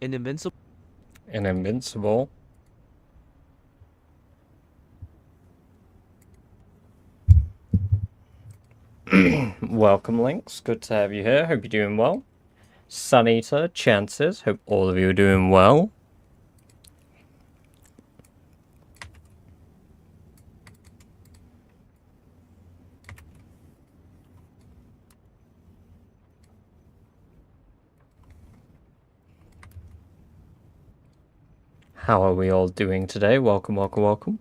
An invincible. An invincible. Welcome, Lynx. Good to have you here. Hope you're doing well. Suneater, Chances. Hope all of you are doing well. How are we all doing today? Welcome, welcome, welcome.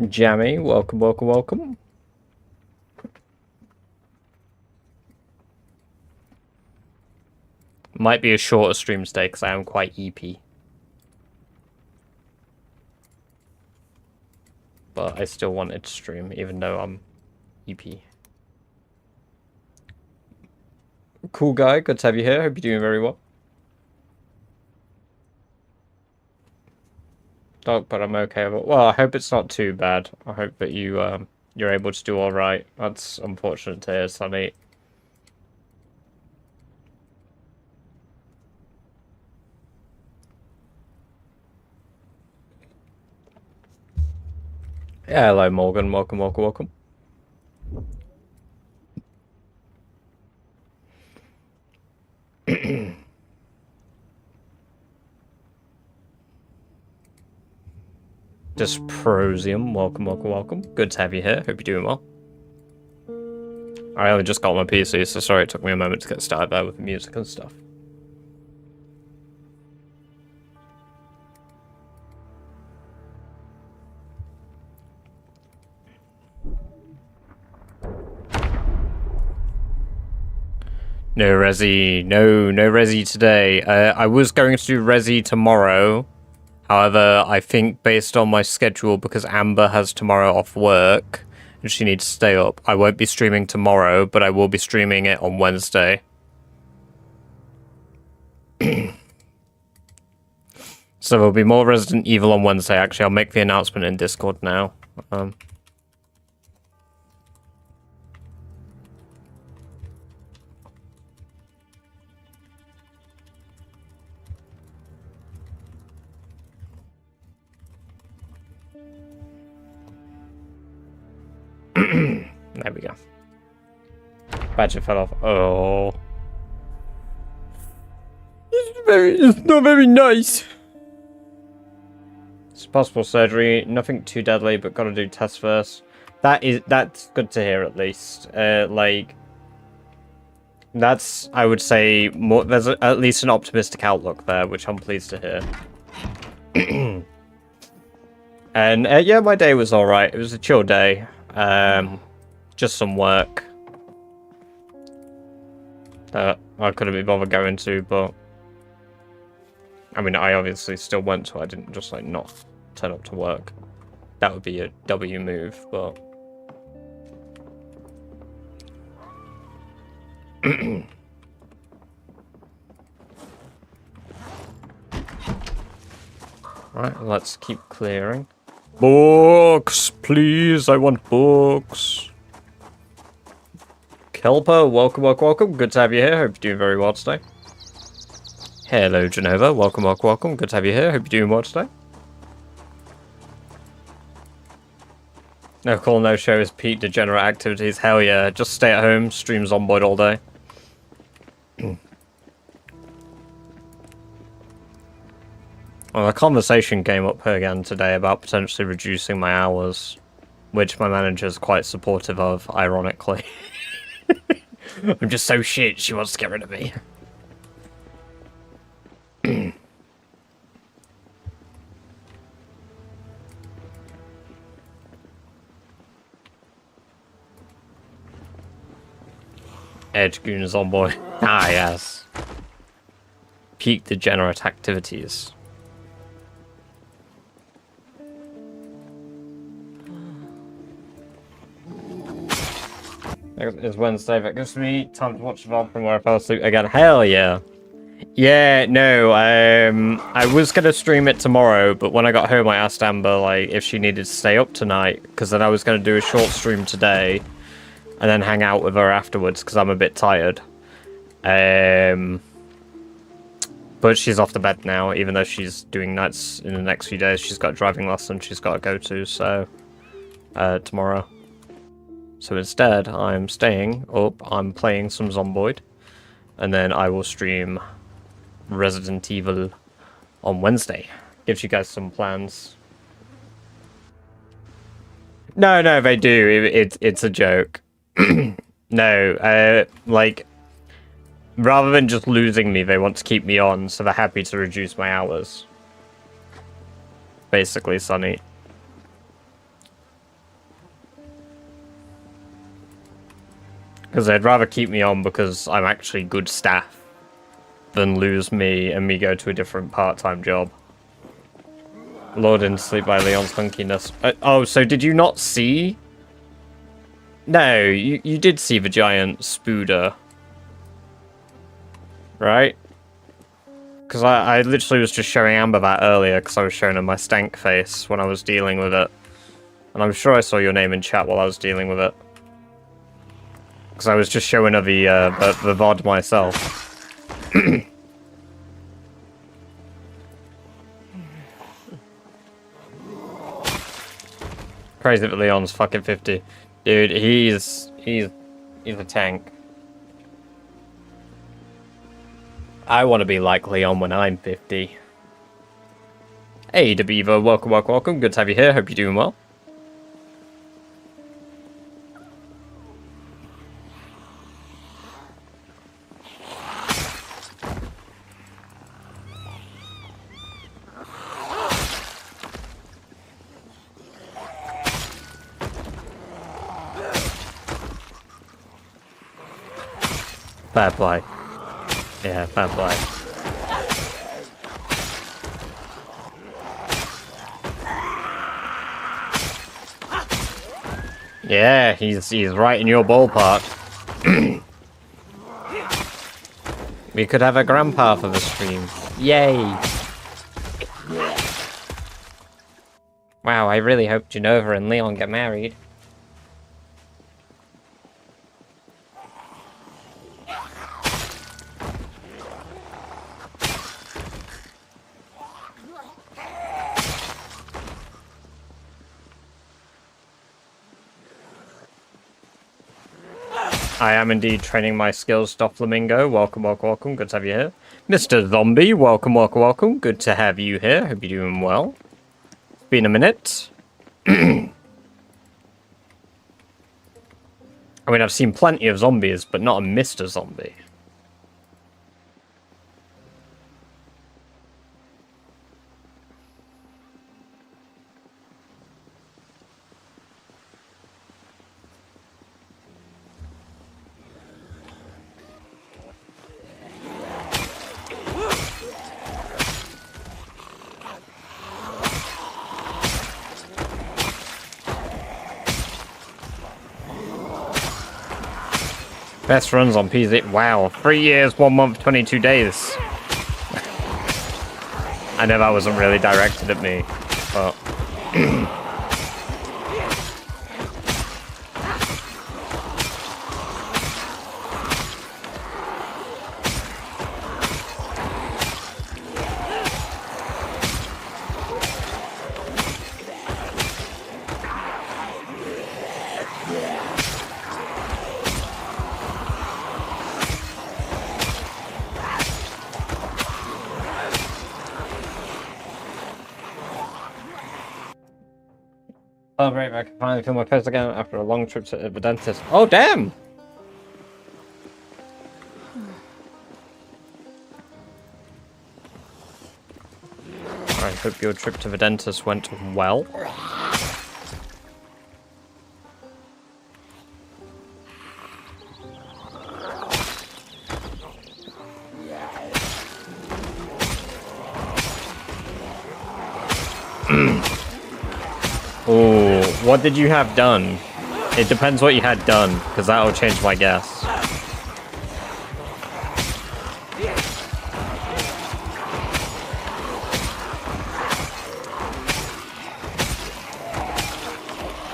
Jammy, welcome, welcome, welcome. Might be a shorter stream today because I am quite EP. But I still wanted to stream even though I'm EP. Cool guy, good to have you here. Hope you're doing very well. Oh, but I'm okay. Well, I hope it's not too bad. I hope that you're able to do all right. That's unfortunate to hear, Sunny. Yeah, hello, Morgan. Welcome, welcome, welcome. Dysprosium, welcome, welcome, welcome. Good to have you here. Hope you're doing well. I only just got my PC, so sorry it took me a moment to get started there with the music and stuff. No resi, no resi today. I was going to do resi tomorrow. However, I think based on my schedule, because Amber has tomorrow off work and she needs to stay up, I won't be streaming tomorrow, but I will be streaming it on Wednesday. So there'll be more Resident Evil on Wednesday. Actually, I'll make the announcement in Discord now. There we go. Badger fell off. Oh. It's not very nice. It's possible surgery. Nothing too deadly, but gotta do tests first. That's good to hear at least. Like, that's, I would say, more. There's at least an optimistic outlook there, which I'm pleased to hear. And yeah, my day was alright. It was a chill day. Just some work that I couldn't be bothered going to, but I mean, I obviously still went to. I didn't just like not turn up to work. That would be a W move, but right, let's keep clearing. Books, please. I want books. Kelper, welcome, welcome, welcome. Good to have you here. Hope you're doing very well today. Hello, Genova. Welcome, welcome, welcome. Good to have you here. Hope you're doing well today. No call, no show is peak degenerate activities. Hell yeah. Just stay at home, stream Zomboid all day. Well, a conversation came up again today about potentially reducing my hours, which my manager's quite supportive of, ironically. I'm just so shit, she wants to get rid of me. Edge goons on boy. Ah, yes. Peak degenerate activities. It's Wednesday. That gives me time to watch the VOD from where I fell asleep again. Hell yeah. Yeah, no, I was going to stream it tomorrow, but when I got home I asked Amber like if she needed to stay up tonight, because then I was going to do a short stream today and then hang out with her afterwards because I'm a bit tired. But she's off to bed now, even though she's doing nights in the next few days. She's got a driving lesson she's got to go to, so tomorrow. So instead, I'm staying up, I'm playing some Zomboid, and then I will stream Resident Evil on Wednesday. Gives you guys some plans. No, they do. It's a joke. No, like, rather than just losing me, they want to keep me on, so they're happy to reduce my hours. Basically, Sonny. Because they'd rather keep me on because I'm actually good staff than lose me and me go to a different part-time job. Lured into sleep by Leon's hunkiness. Oh, so did you not see? No, you did see the giant spooder. Right? Because I literally was just showing Amber that earlier because I was showing her my stank face when I was dealing with it. And I'm sure I saw your name in chat while I was dealing with it. Because I was just showing her the VOD myself. Crazy that Leon's fucking 50. Dude, he's a tank. I want to be like Leon when I'm 50. Hey, DeBeaver, welcome. Good to have you here. Hope you're doing well. Fair play. Yeah, fair play. Yeah, he's right in your ballpark. We could have a grandpa for the stream. Yay! Wow, I really hope Genova and Leon get married. I am indeed training my skills, Doflamingo. Welcome. Good to have you here. Mr. Zombie, welcome. Good to have you here. Hope you're doing well. Been a minute. I mean, I've seen plenty of zombies, but not a Mr. Zombie. Best runs on PZ. Wow, 3 years, 1 month, 22 days. I know that wasn't really directed at me, but... Oh, great, I can finally feel my face again after a long trip to the dentist. Oh, damn! I hope your trip to the dentist went well. Oh, what did you have done? It depends what you had done, because that'll change my guess.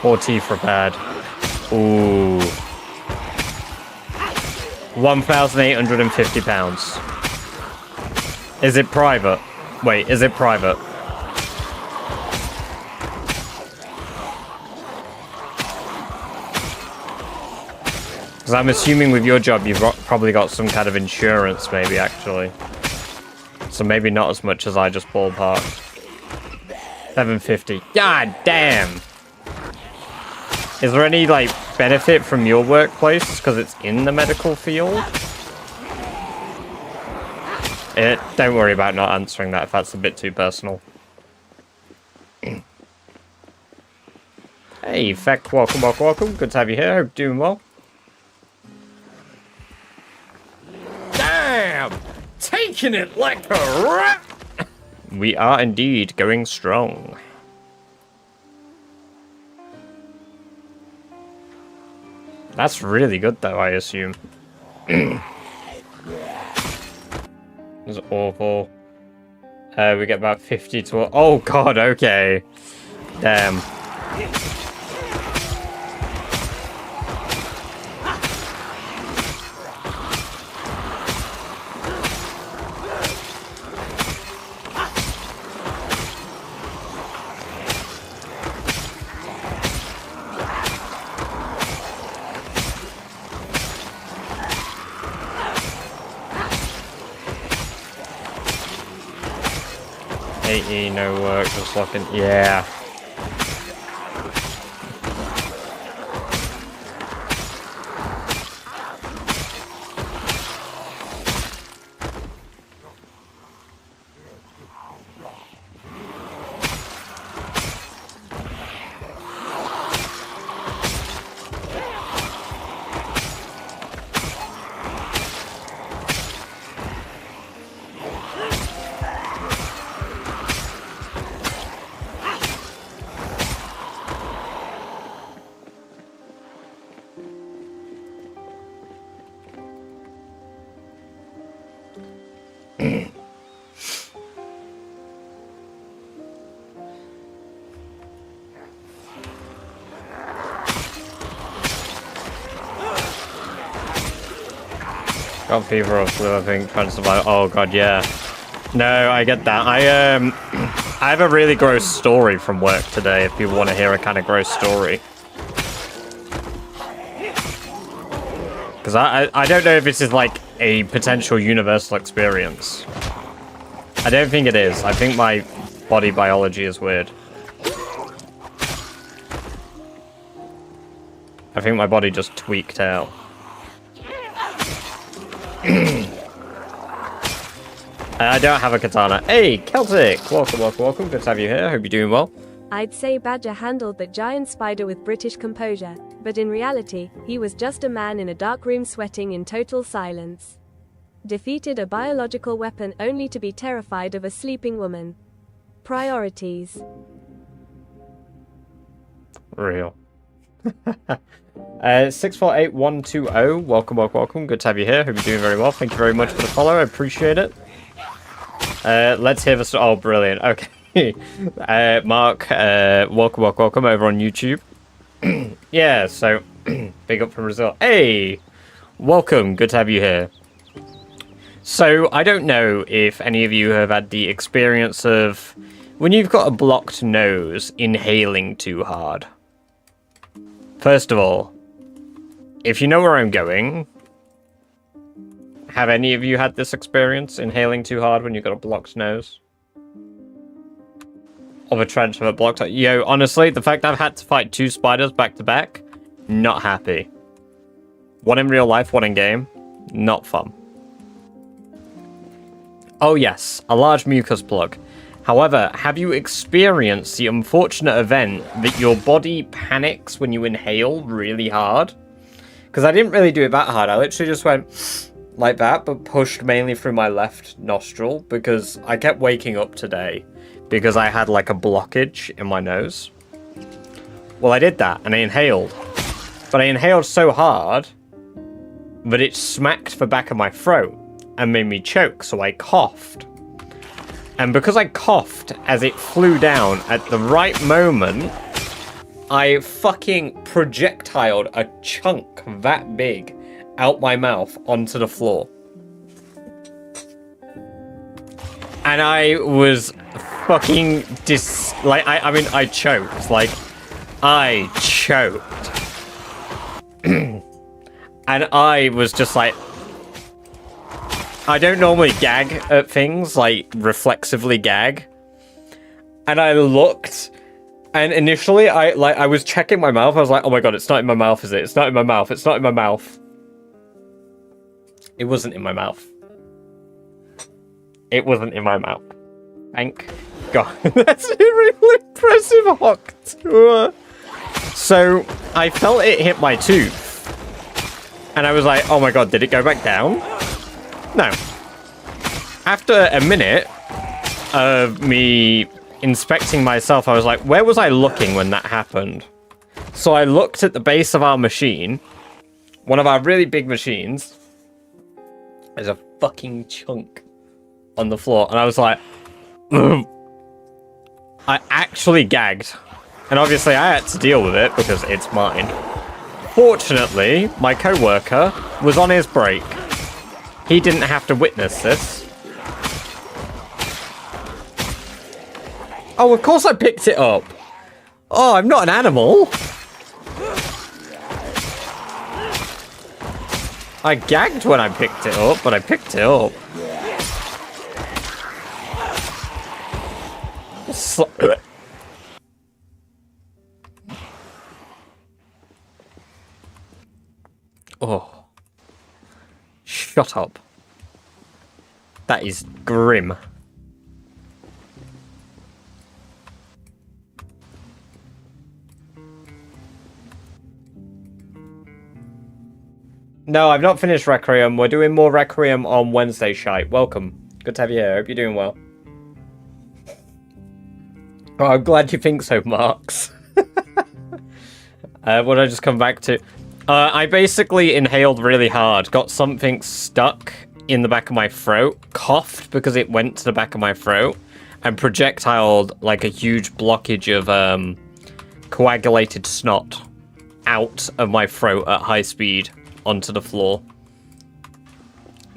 Four teeth repaired. Ooh. £1,850. Is it private? Wait, is it private? Because I'm assuming with your job, you've probably got some kind of insurance, maybe, actually. So maybe not as much as I just ballparked. 750. God damn! Is there any, like, benefit from your workplace because it's in the medical field? Don't worry about not answering that if that's a bit too personal. Hey, Feck, welcome, welcome, welcome. Good to have you here. Hope you're doing well. Damn! Taking it like a rat! We are indeed going strong. That's really good, though, I assume. It's awful. We get about 50 to... Oh, God, okay. Damn. AE, no work, just looking. Yeah. Got fever or flu, I think, trying to survive. Oh god, yeah. No, I get that. I have a really gross story from work today, if people want to hear a kind of gross story. Because I don't know if this is like a potential universal experience. I don't think it is. I think my body biology is weird. I think my body just tweaked out. I don't have a katana. Hey, Celtic! Welcome, welcome, welcome. Good to have you here. Hope you're doing well. I'd say Badger handled that giant spider with British composure, but in reality, he was just a man in a dark room sweating in total silence. Defeated a biological weapon only to be terrified of a sleeping woman. Priorities. Real. 648120. Welcome, welcome, welcome. Good to have you here. Hope you're doing very well. Thank you very much for the follow. I appreciate it. Let's hear the... Oh, brilliant. Okay. Mark, welcome, welcome, welcome over on YouTube. Yeah, so big up from Brazil. Hey, welcome. Good to have you here. So I don't know if any of you have had the experience of when you've got a blocked nose, inhaling too hard. First of all, if you know where I'm going, have any of you had this experience, inhaling too hard when you've got a blocked nose? Of a trench of a blocked... Yo, honestly, the fact I've had to fight 2 spiders back to back, not happy. One in real life, one in game, not fun. Oh yes, a large mucus plug. However, have you experienced the unfortunate event that your body panics when you inhale really hard? Because I didn't really do it that hard. I literally just went like that, but pushed mainly through my left nostril because I kept waking up today because I had like a blockage in my nose. Well, I did that and I inhaled. But I inhaled so hard that it smacked the back of my throat and made me choke, so I coughed. And because I coughed as it flew down at the right moment, I fucking projectiled a chunk that big out my mouth onto the floor. And I was fucking I mean, I choked. Like, I choked. And I was just like... I don't normally gag at things, like, reflexively gag. And I looked, and initially, I was checking my mouth. I was like, oh my god, it's not in my mouth, is it? It's not in my mouth. It's not in my mouth. It wasn't in my mouth. It wasn't in my mouth. Thank God. That's a really impressive hawk tour. So, I felt it hit my tooth. And I was like, oh my god, did it go back down? No. After a minute of me inspecting myself, I was like, where was I looking when that happened? So I looked at the base of our machine, one of our really big machines. There's a fucking chunk on the floor, and I was like, ugh. I actually gagged. And obviously I had to deal with it because it's mine. Fortunately, my co-worker was on his break. He didn't have to witness this. Oh, of course I picked it up. Oh, I'm not an animal. I gagged when I picked it up, but I picked it up. Oh. Shut up. That is grim. No, I've not finished Requiem. We're doing more Requiem on Wednesday, Shite. Welcome. Good to have you here. Hope you're doing well. Oh, I'm glad you think so, Marks. What did I just come back to? I basically inhaled really hard, got something stuck in the back of my throat, coughed because it went to the back of my throat, and projectiled like a huge blockage of coagulated snot out of my throat at high speed onto the floor.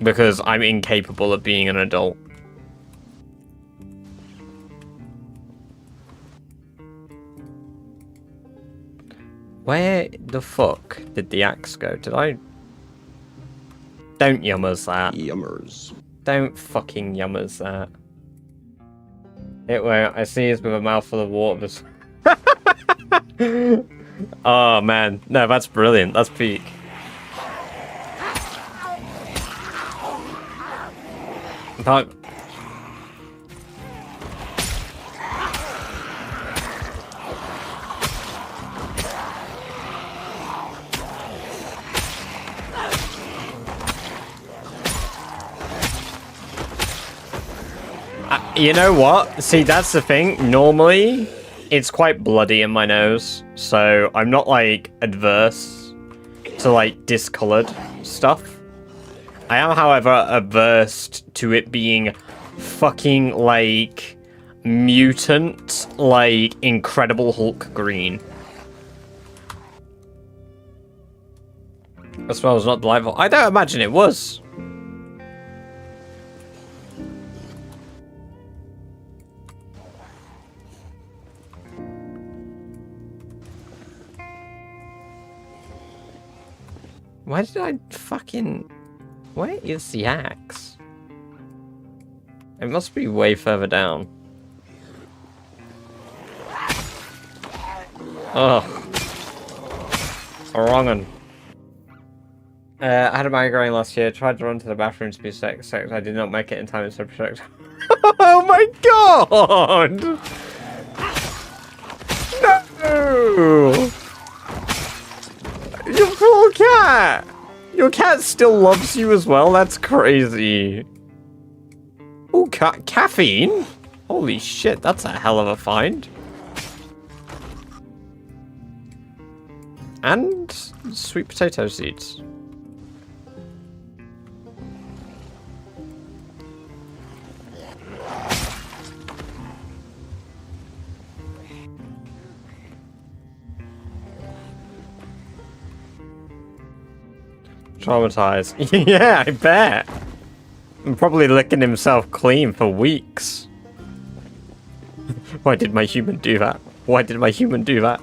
Because I'm incapable of being an adult. Where the fuck did the axe go? Did I... Don't yummers that. Yummers. Don't fucking yummers that. It won't. I see us with a mouthful of water. Oh man. No, that's brilliant. That's peak. But... you know what? See, that's the thing. Normally, it's quite bloody in my nose, so I'm not, like, adverse to, like, discolored stuff. I am, however, averse to it being fucking, like, mutant, like, Incredible Hulk green. That smells not delightful. I don't imagine it was. Why did I fucking... Where is the axe? It must be way further down. Oh. Wrong one. I had a migraine last year. Tried to run to the bathroom to be sex. I did not make it in time to protect. Oh my god! No! You poor cat! Your cat still loves you as well? That's crazy. Ooh, caffeine? Holy shit, that's a hell of a find. And sweet potato seeds. Traumatized. Yeah, I bet. I'm probably licking himself clean for weeks. Why did my human do that? Why did my human do that?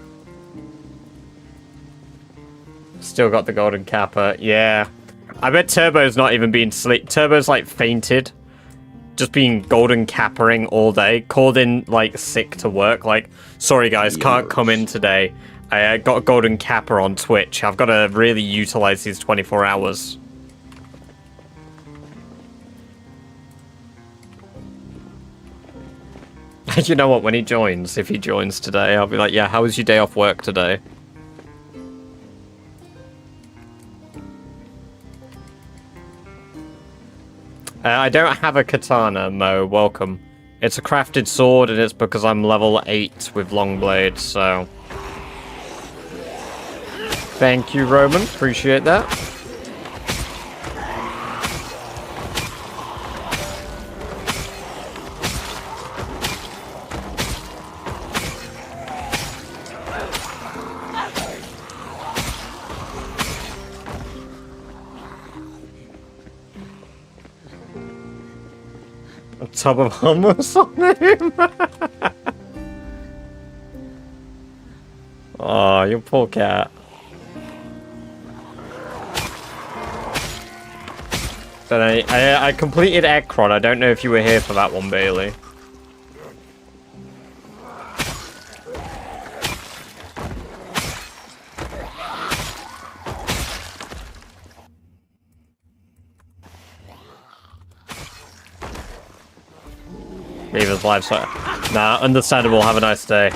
Still got the golden kappa. Yeah. I bet Turbo's not even been sleep. Turbo's like fainted. Just being golden cappering all day. Called in like sick to work. Like, sorry guys, can't come in today. I got a golden capper on Twitch. I've got to really utilize these 24 hours. You know what, when he joins, if he joins today, I'll be like, yeah, how was your day off work today? I don't have a katana, Mo, welcome. It's a crafted sword, and it's because I'm level 8 with long blades, so... Thank you, Roman, appreciate that. A tub of hummus on him. Oh, you poor cat. But I completed Ekron. I don't know if you were here for that one, Bailey. Beaver's livestock. Nah, understandable. Have a nice day.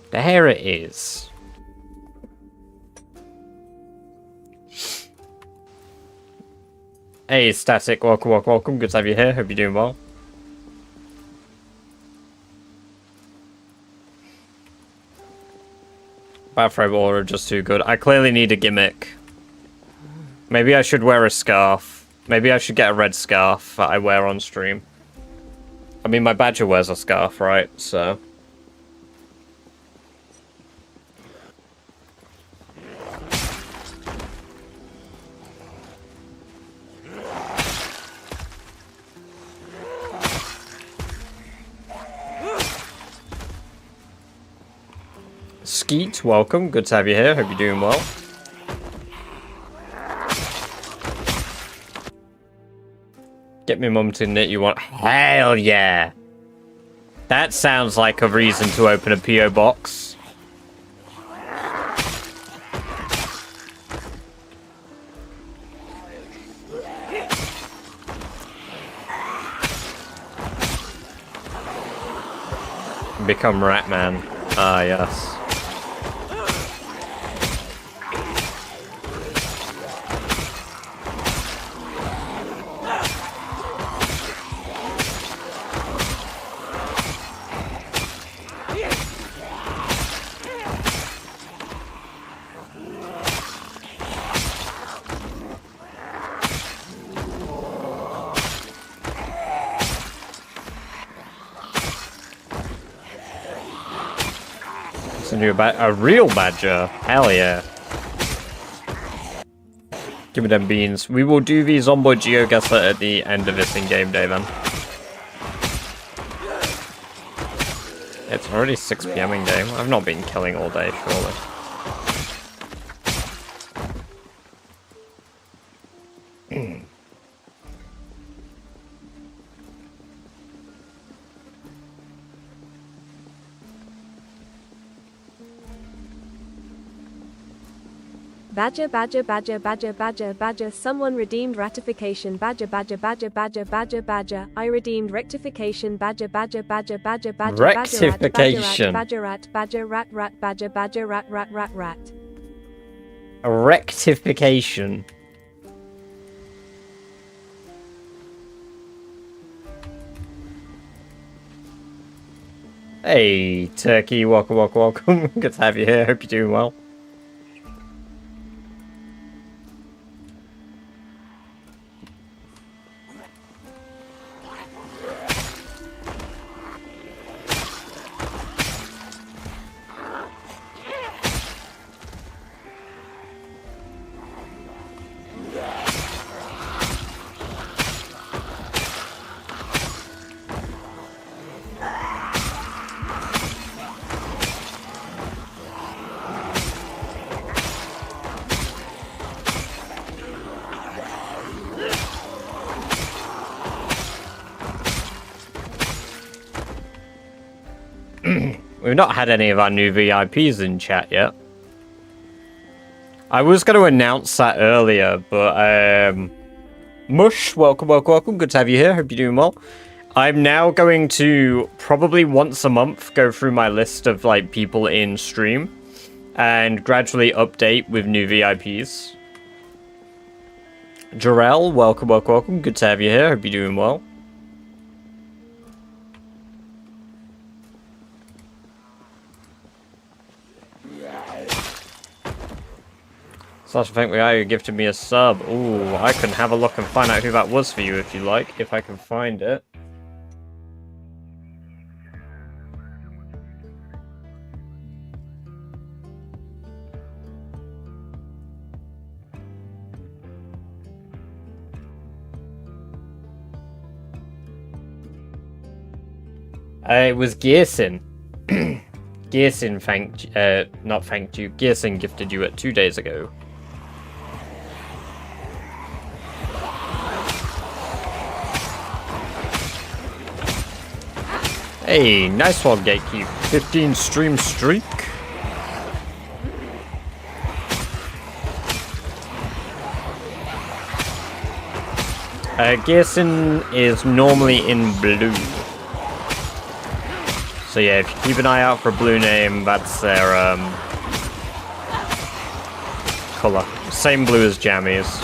There it is. Hey, Static, welcome, welcome, welcome. Good to have you here. Hope you're doing well. Bathrobe aura just too good. I clearly need a gimmick. Maybe I should wear a scarf. Maybe I should get a red scarf that I wear on stream. I mean, my badger wears a scarf, right? So... Skeet, welcome. Good to have you here. Hope you're doing well. Get me mum to knit you one. Hell yeah! That sounds like a reason to open a P.O. box. Become Ratman. Ah, yes. A real badger. Hell yeah. Give me them beans. We will do the Zomboid geoguessr at the end of this in-game day then. It's already 6 PM in game. I've not been killing all day, surely. Badger, badger, badger, badger, badger, badger, someone redeemed ratification, badger, badger, badger, badger, badger, badger, I redeemed rectification, badger, badger, badger, badger, badger, rectification, badger, rat, badger, rat, rat, badger, badger, rat, rat, rat, rat. A rectification. Hey, Turkey, welcome, welcome, welcome. Good to have you here. Hope you're doing well. We've not had any of our new VIPs in chat yet. I was going to announce that earlier, but Mush, welcome, welcome, welcome. Good to have you here. Hope you're doing well. I'm now going to probably once a month go through my list of like people in stream and gradually update with new VIPs. Jarrell, welcome, welcome, welcome. Good to have you here. Hope you're doing well. Slash, thank you gifted me a sub. Ooh, I can have a look and find out who that was for you if you like, if I can find it. It was Gearson. Gearson not thanked you. Gearson gifted you it 2 days ago. Hey, nice one, Gatekeep. 15 stream streak. Gearson is normally in blue. So yeah, if you keep an eye out for a blue name, that's their colour. Same blue as Jammies.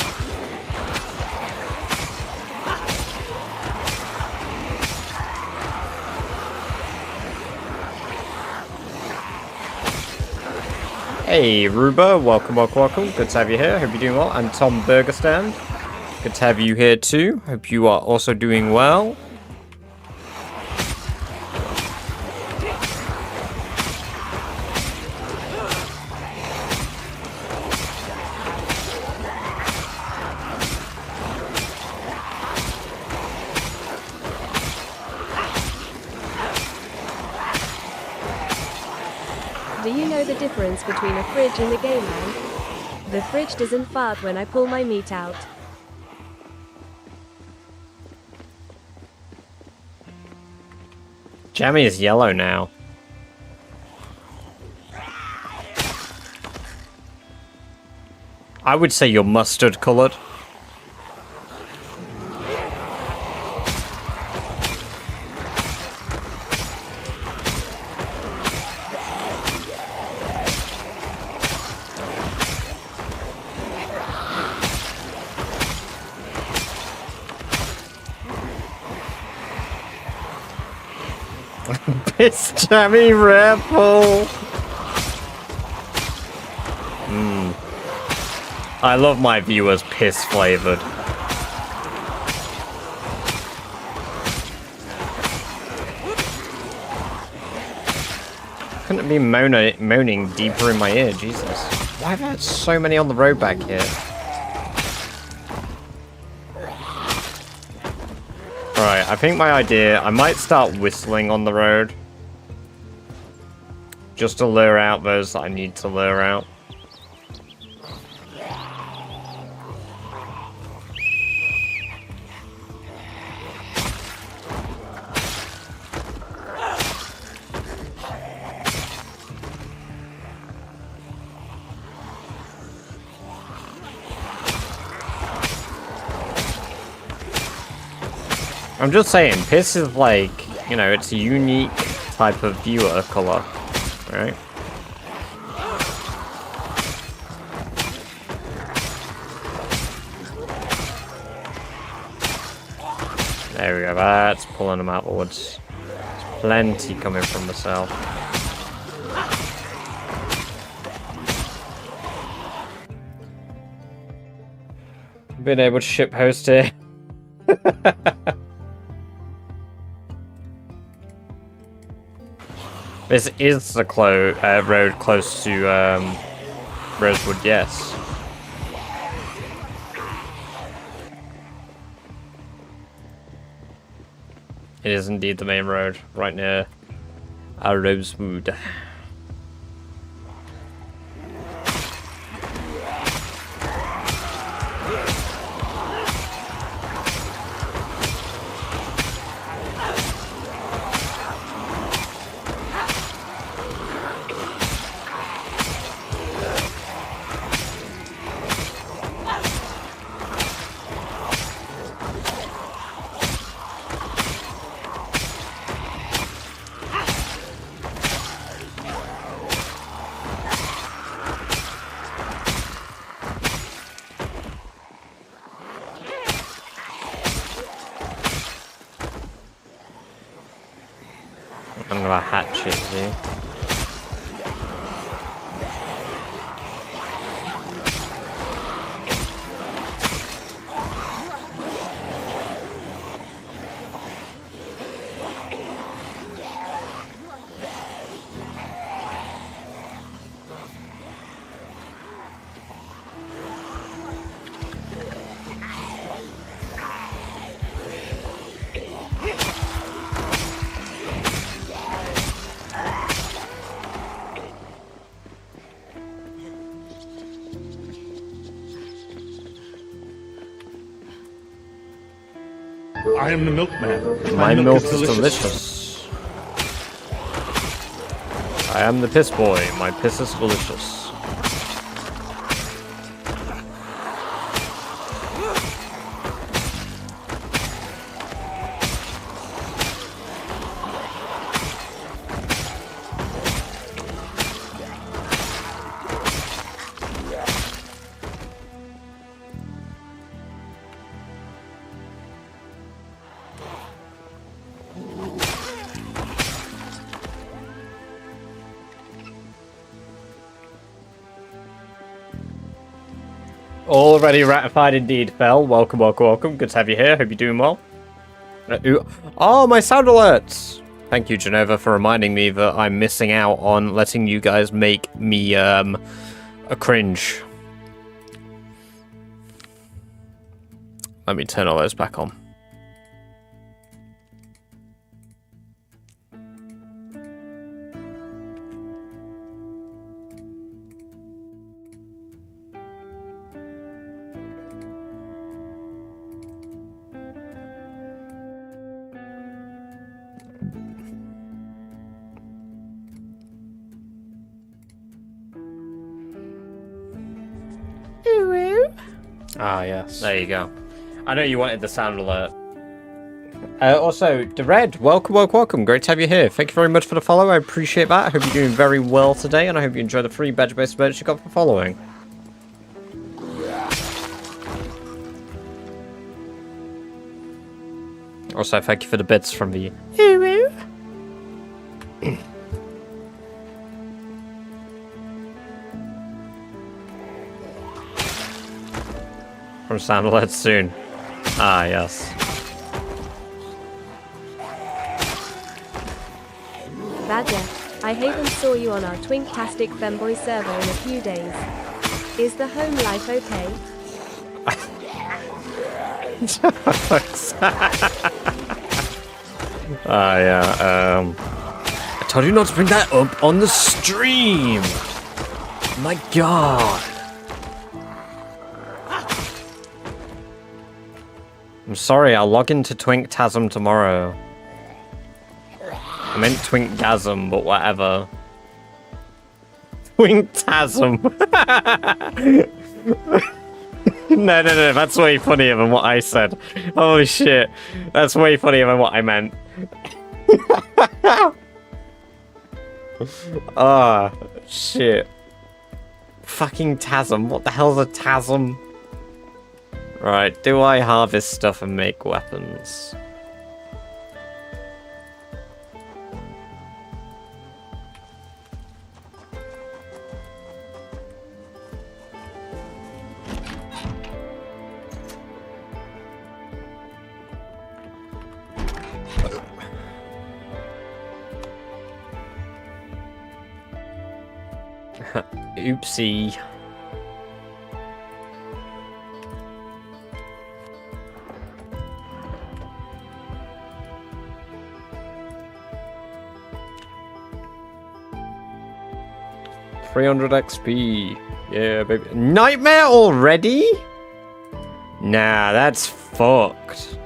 Hey Ruba, welcome, welcome, welcome. Good to have you here. Hope you're doing well. And Tom Burgerstand. Good to have you here too. Hope you are also doing well. Do you know the difference between a fridge and a gay man? The fridge doesn't fart when I pull my meat out. Jammy is yellow now. I would say you're mustard coloured. Piss Jammy Rebel. I love my viewers piss flavored. Couldn't be moaning deeper in my ear, Jesus. Why have I had so many on the road back here? Alright, I think my idea, I might start whistling on the road. Just to lure out those that I need to lure out. I'm just saying, piss is like, you know, it's a unique type of viewer colour, right? There we go, that's pulling them outwards. There's plenty coming from the south. Been able to ship host here. This is the road close to Rosewood, yes. It is indeed the main road, right near Rosewood. I'm gonna hatch it, see? I am the milkman. My milk is delicious. I am the piss boy. My piss is delicious. Already ratified indeed, Fel. Welcome, welcome, welcome. Good to have you here. Hope you're doing well. Oh, my sound alerts! Thank you, Genova, for reminding me that I'm missing out on letting you guys make me, a cringe. Let me turn all those back on. Ah, yes. There you go. I know you wanted the sound alert. Also, the Red, welcome, welcome, welcome. Great to have you here. Thank you very much for the follow. I appreciate that. I hope you're doing very well today, and I hope you enjoy the free badge-based merch you got for following. Also, thank you for the bits from the... From sound alerts soon. Ah, yes. Badger, I haven't saw you on our Twinktastic Femboy server in a few days. Is the home life okay? Ah, yeah, I told you not to bring that up on the stream! My god! I'm sorry, I'll log into Twinktasm tomorrow. I meant Twinkgasm, but whatever. Twinktasm! No, that's way funnier than what I said. Holy shit. That's way funnier than what I meant. Ah, shit. Fucking Tasm. What the hell's a Tasm? Right, do I harvest stuff and make weapons? Oopsie. $300 XP. Yeah, baby. Nightmare already? Nah, that's fucked.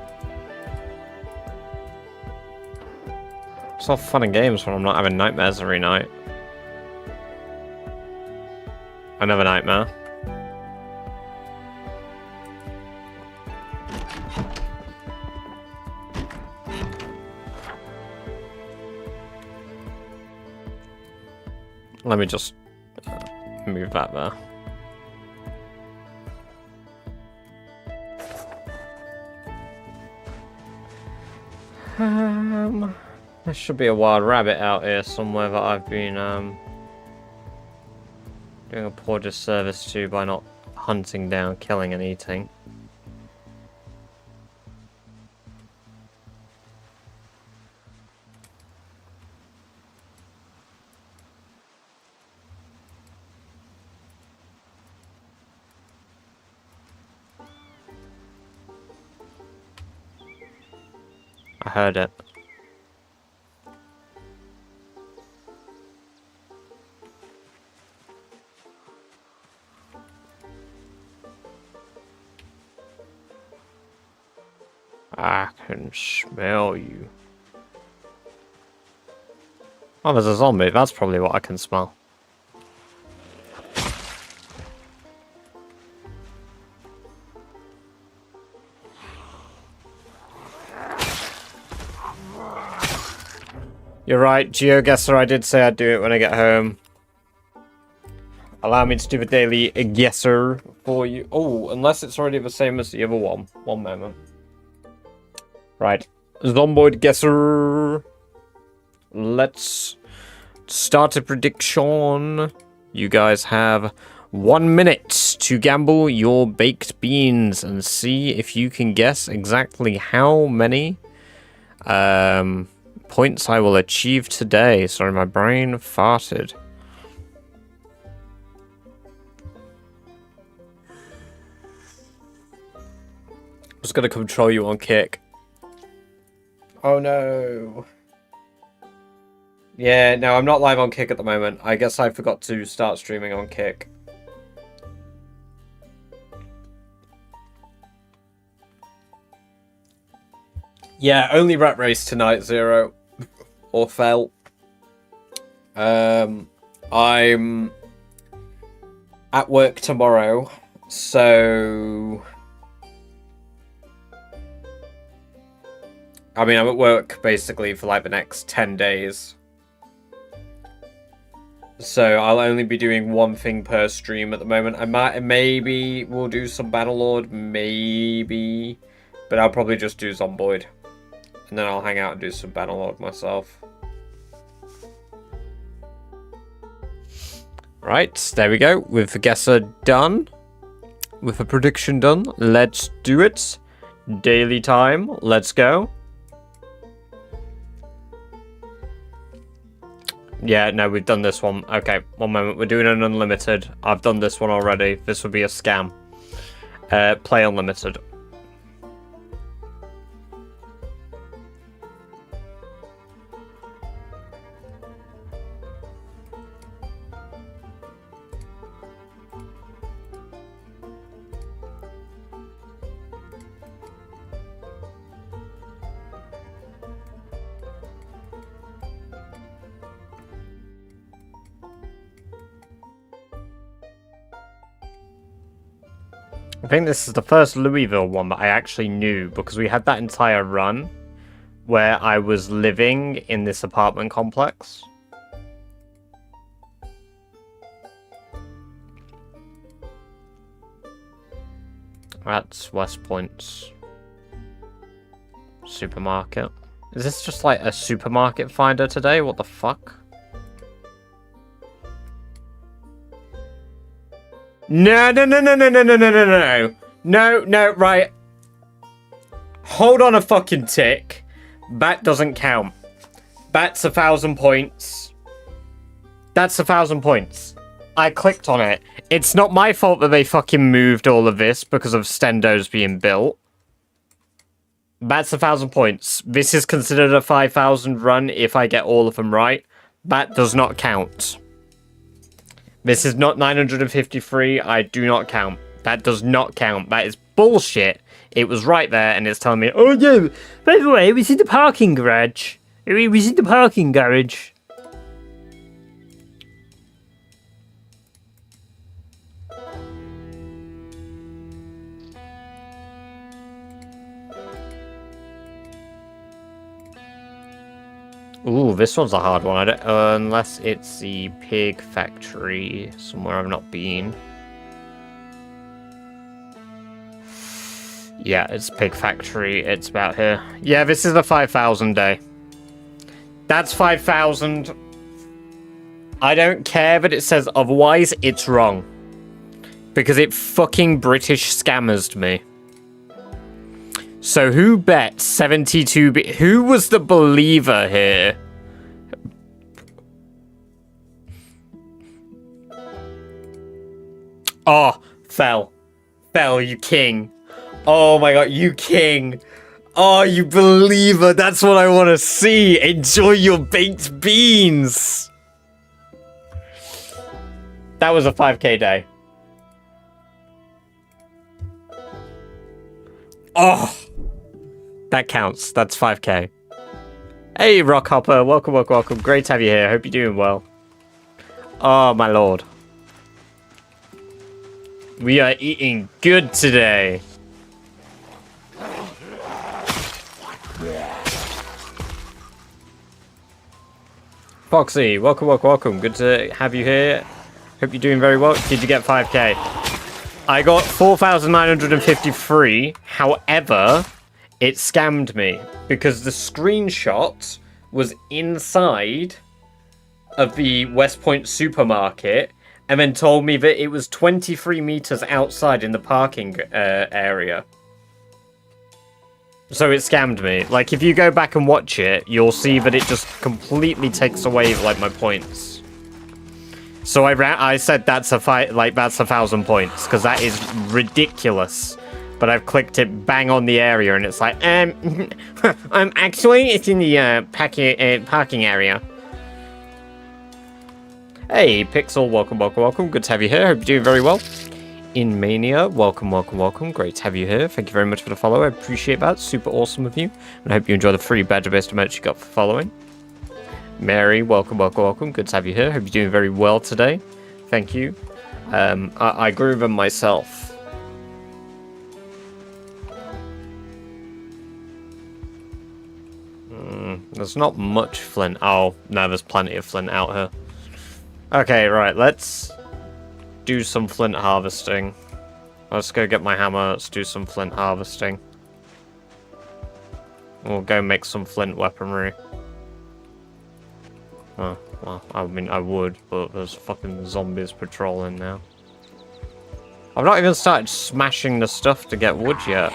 It's all fun and games when I'm not having nightmares every night. Another nightmare. Let me just move that there. There should be a wild rabbit out here somewhere that I've been doing a poor disservice to by not hunting down, killing and eating. I heard it. I can smell you. Oh, there's a zombie. That's probably what I can smell. You're right, GeoGuessr, I did say I'd do it when I get home. Allow me to do the daily guesser for you. Oh, unless it's already the same as the other one. One moment. Right. Zomboid guesser. Let's start a prediction. You guys have 1 minute to gamble your baked beans and see if you can guess exactly how many points I will achieve today. Sorry, my brain farted. I was gonna control you on Kick. Oh no. Yeah, no, I'm not live on Kick at the moment. I guess I forgot to start streaming on Kick. Yeah, only Rat Race tonight, Zero. Or Fell. I'm at work tomorrow, so... I mean, I'm at work, basically, for, like, the next 10 days. So, I'll only be doing one thing per stream at the moment. Maybe we'll do some Battlelord, maybe. But I'll probably just do Zomboid. And then I'll hang out and do some Battlelord myself. Right, there we go. With the guesser done. With the prediction done. Let's do it. Daily time. Let's go. Yeah, no, we've done this one. Okay, one moment. We're doing an unlimited. I've done this one already. This would be a scam. Play unlimited. I think this is the first Louisville one that I actually knew, because we had that entire run where I was living in this apartment complex. That's West Point's supermarket. Is this just like a supermarket finder today? What the fuck? No, no, no, no, no, no, no, no, no, no. No, no, right. Hold on a fucking tick. Bat doesn't count. Bat's 1,000 points. That's 1,000 points. I clicked on it. It's not my fault that they fucking moved all of this because of Stendos being built. Bat's 1,000 points. This is considered a 5,000 run if I get all of them right. Bat does not count. This is not 953. I do not count. That does not count. That is bullshit. It was right there, and it's telling me, oh no, by the way, it was in the parking garage. It was in the parking garage. Ooh, this one's a hard one. I don't, unless it's the pig factory somewhere I've not been. Yeah, it's pig factory. It's about here. Yeah, this is the 5,000 day. That's 5,000. I don't care that it says otherwise, it's wrong. Because it fucking British scammers me. So who bet 72 who was the believer here? Oh, fell. Fell, you king. Oh my god, you king. Oh, you believer. That's what I want to see. Enjoy your baked beans. That was a 5k day. Oh, that counts. That's 5k. Hey, Rockhopper. Welcome, welcome, welcome. Great to have you here. Hope you're doing well. Oh, my lord. We are eating good today. Foxy, welcome, welcome, welcome. Good to have you here. Hope you're doing very well. Did you get 5k? I got 4,953. However, it scammed me because the screenshot was inside of the West Point supermarket and then told me that it was 23 meters outside in the parking area. So it scammed me. Like, if you go back and watch it, you'll see that it just completely takes away, like, my points. So I said that's a that's 1,000 points, because that is ridiculous. But I've clicked it bang on the area, and it's like, actually, it's in the parking area. Hey, Pixel, welcome, welcome, welcome. Good to have you here. Hope you're doing very well. In Mania, welcome, welcome, welcome. Great to have you here. Thank you very much for the follow. I appreciate that. Super awesome of you. And I hope you enjoy the free badger-based emotes you got for following. Mary, welcome, welcome, welcome. Good to have you here. Hope you're doing very well today. Thank you. I grew them myself. There's not much flint. Oh, no, there's plenty of flint out here. Okay, right, let's do some flint harvesting. Let's go get my hammer. Let's do some flint harvesting. We'll go make some flint weaponry. Oh, well, I mean, I would, but there's fucking zombies patrolling now. I've not even started smashing the stuff to get wood yet.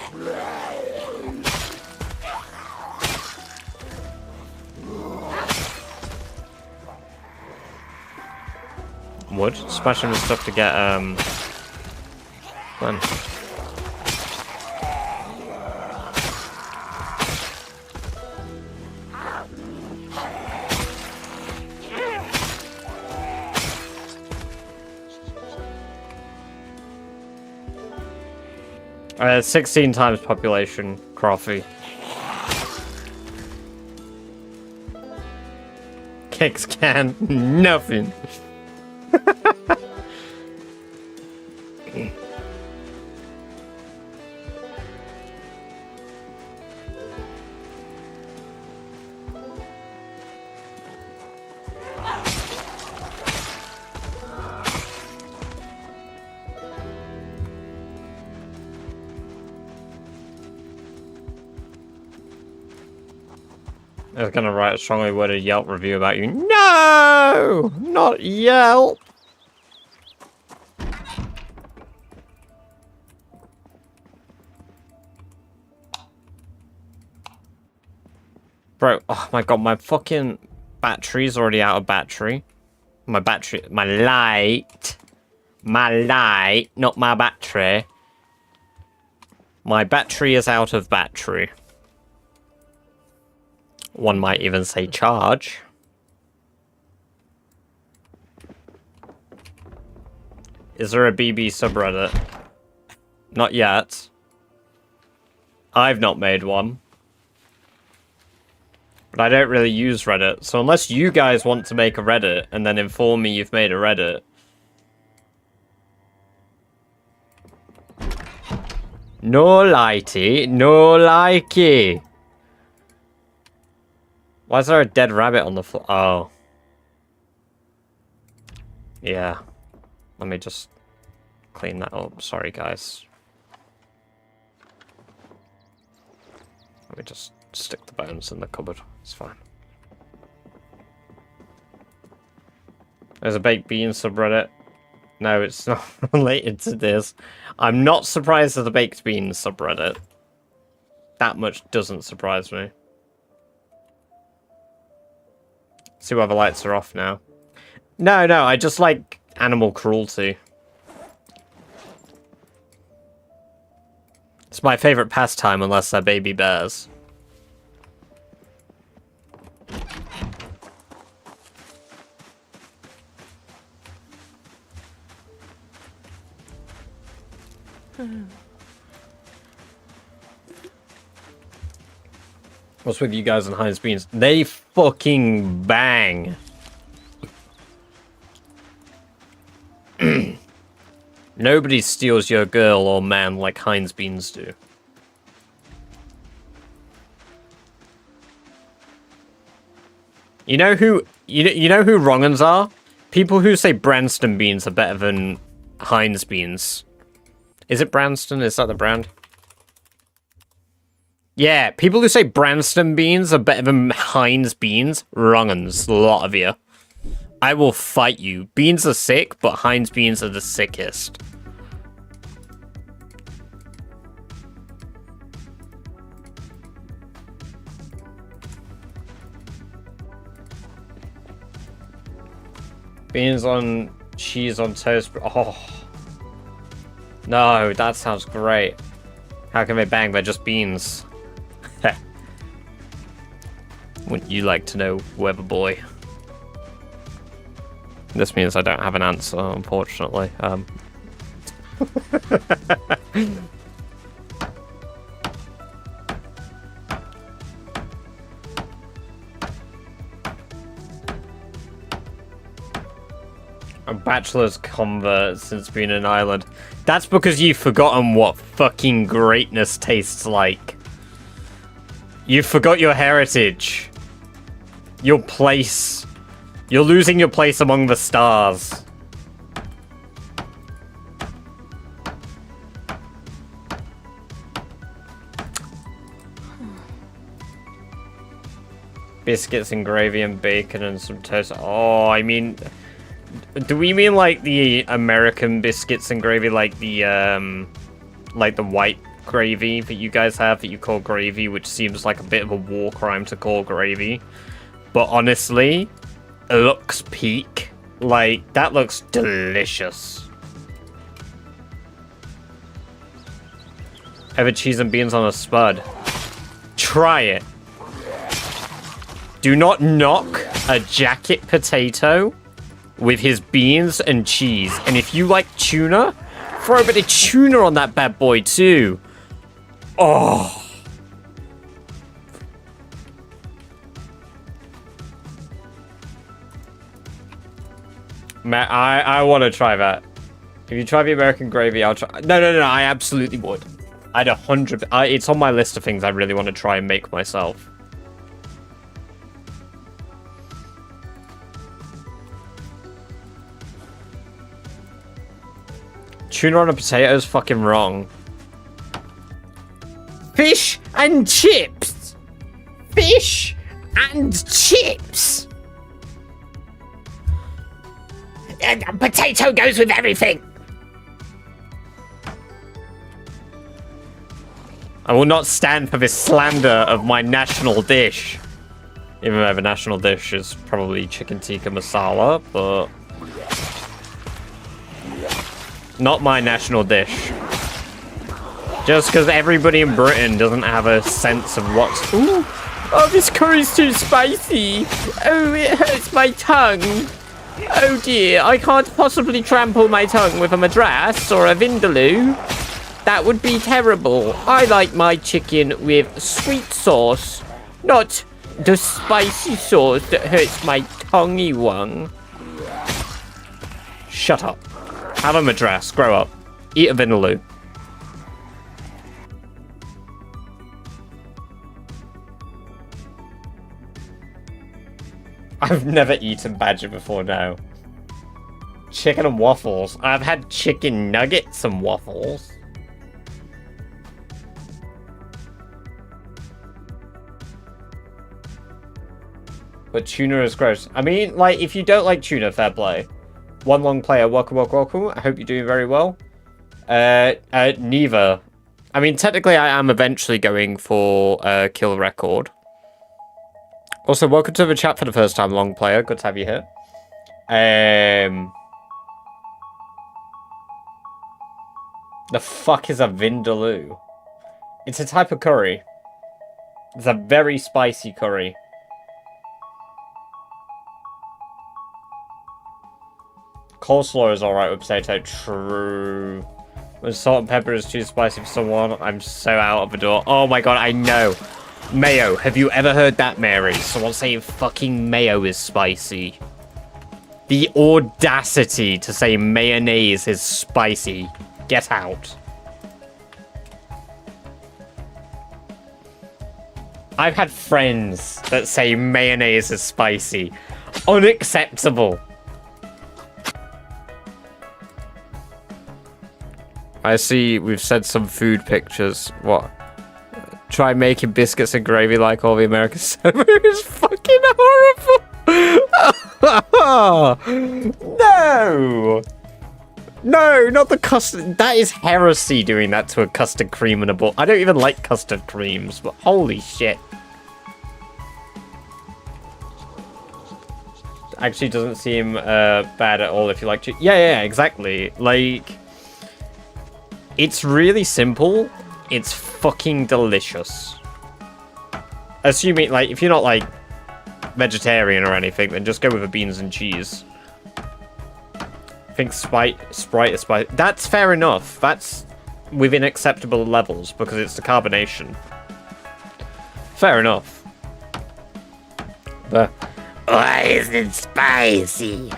Wood? Smashing the stuff to get, when? 16 times population, Croffy. Kicks can, nothing. I was gonna write a strongly worded Yelp review about you. No! Not Yelp! Bro, oh my god, my fucking battery's already out of battery. My battery, my light, not my battery. My battery is out of battery. One might even say charge. Is there a BB subreddit? Not yet. I've not made one. But I don't really use Reddit, so unless you guys want to make a Reddit and then inform me you've made a Reddit. No lighty, no likey. Why is there a dead rabbit on the floor? Oh. Yeah. Let me just clean that up. Sorry, guys. Let me just stick the bones in the cupboard. It's fine. There's a baked bean subreddit. No, it's not related to this. I'm not surprised at the baked bean subreddit. That much doesn't surprise me. See why the lights are off now. No, I just like animal cruelty. It's my favorite pastime unless they're baby bears. What's with you guys and Heinz beans? They fucking bang. Nobody steals your girl or man like Heinz beans do. You know who wrong-uns are? People who say Branston beans are better than Heinz beans. Is it Branston? Is that the brand? Yeah, people who say Branston beans are better than Heinz beans, wrong-uns, a lot of you. I will fight you. Beans are sick, but Heinz beans are the sickest. Beans on cheese on toast. Oh. No, that sounds great. How can they bang? They're just beans. Wouldn't you like to know, Weather Boy? This means I don't have an answer, unfortunately. A bachelor's convert since being in Ireland. That's because you've forgotten what fucking greatness tastes like. You forgot your heritage. Your place. You're losing your place among the stars. Biscuits and gravy and bacon and some toast. Oh, I mean... Do we mean like the American biscuits and gravy, like the white gravy that you guys have that you call gravy, which seems like a bit of a war crime to call gravy? But honestly, it looks peak. Like, that looks delicious. Ever cheese and beans on a spud? Try it. Do not knock a jacket potato with his beans and cheese. And if you like tuna, throw a bit of tuna on that bad boy too. Oh. Man, I want to try that. If you try the American gravy, I'll try. No, I absolutely would. I'd 100. It's on my list of things I really want to try and make myself. Tuna on a potato is fucking wrong. Fish and chips. Fish and chips. And a potato goes with everything. I will not stand for this slander of my national dish. Even though the national dish is probably chicken tikka masala, but... not my national dish. Just because everybody in Britain doesn't have a sense of what's... Ooh! Oh, this curry's too spicy! Oh, it hurts my tongue! Oh dear, I can't possibly trample my tongue with a madras or a vindaloo. That would be terrible. I like my chicken with sweet sauce, not the spicy sauce that hurts my tonguey one. Shut up. Have a madras. Grow up. Eat a vindaloo. I've never eaten badger before now. Chicken and waffles. I've had chicken nuggets and waffles. But tuna is gross. I mean, like, if you don't like tuna, fair play. One long player, welcome, welcome, welcome. I hope you're doing very well. Neither. I mean, technically, I am eventually going for a kill record. Also, welcome to the chat for the first time, long player. Good to have you here. The fuck is a vindaloo? It's a type of curry. It's a very spicy curry. Coleslaw is alright with potato. True. When salt and pepper is too spicy for someone, I'm so out of the door. Oh my god, I know. Mayo. Have you ever heard that, Mary? Someone saying fucking mayo is spicy. The audacity to say mayonnaise is spicy. Get out. I've had friends that say mayonnaise is spicy. Unacceptable. I see we've said some food pictures. What? Try making biscuits and gravy like all the Americans. It's fucking horrible. No! No, not the custard. That is heresy doing that to a custard cream and a bowl. I don't even like custard creams, but holy shit. Actually doesn't seem bad at all if you like to. Yeah, exactly. Like, it's really simple. It's fucking delicious. Assuming, like, if you're not, like, vegetarian or anything, then just go with the beans and cheese. I think Sprite is spicy. That's fair enough. That's within acceptable levels because it's the carbonation. Fair enough. But why is it spicy?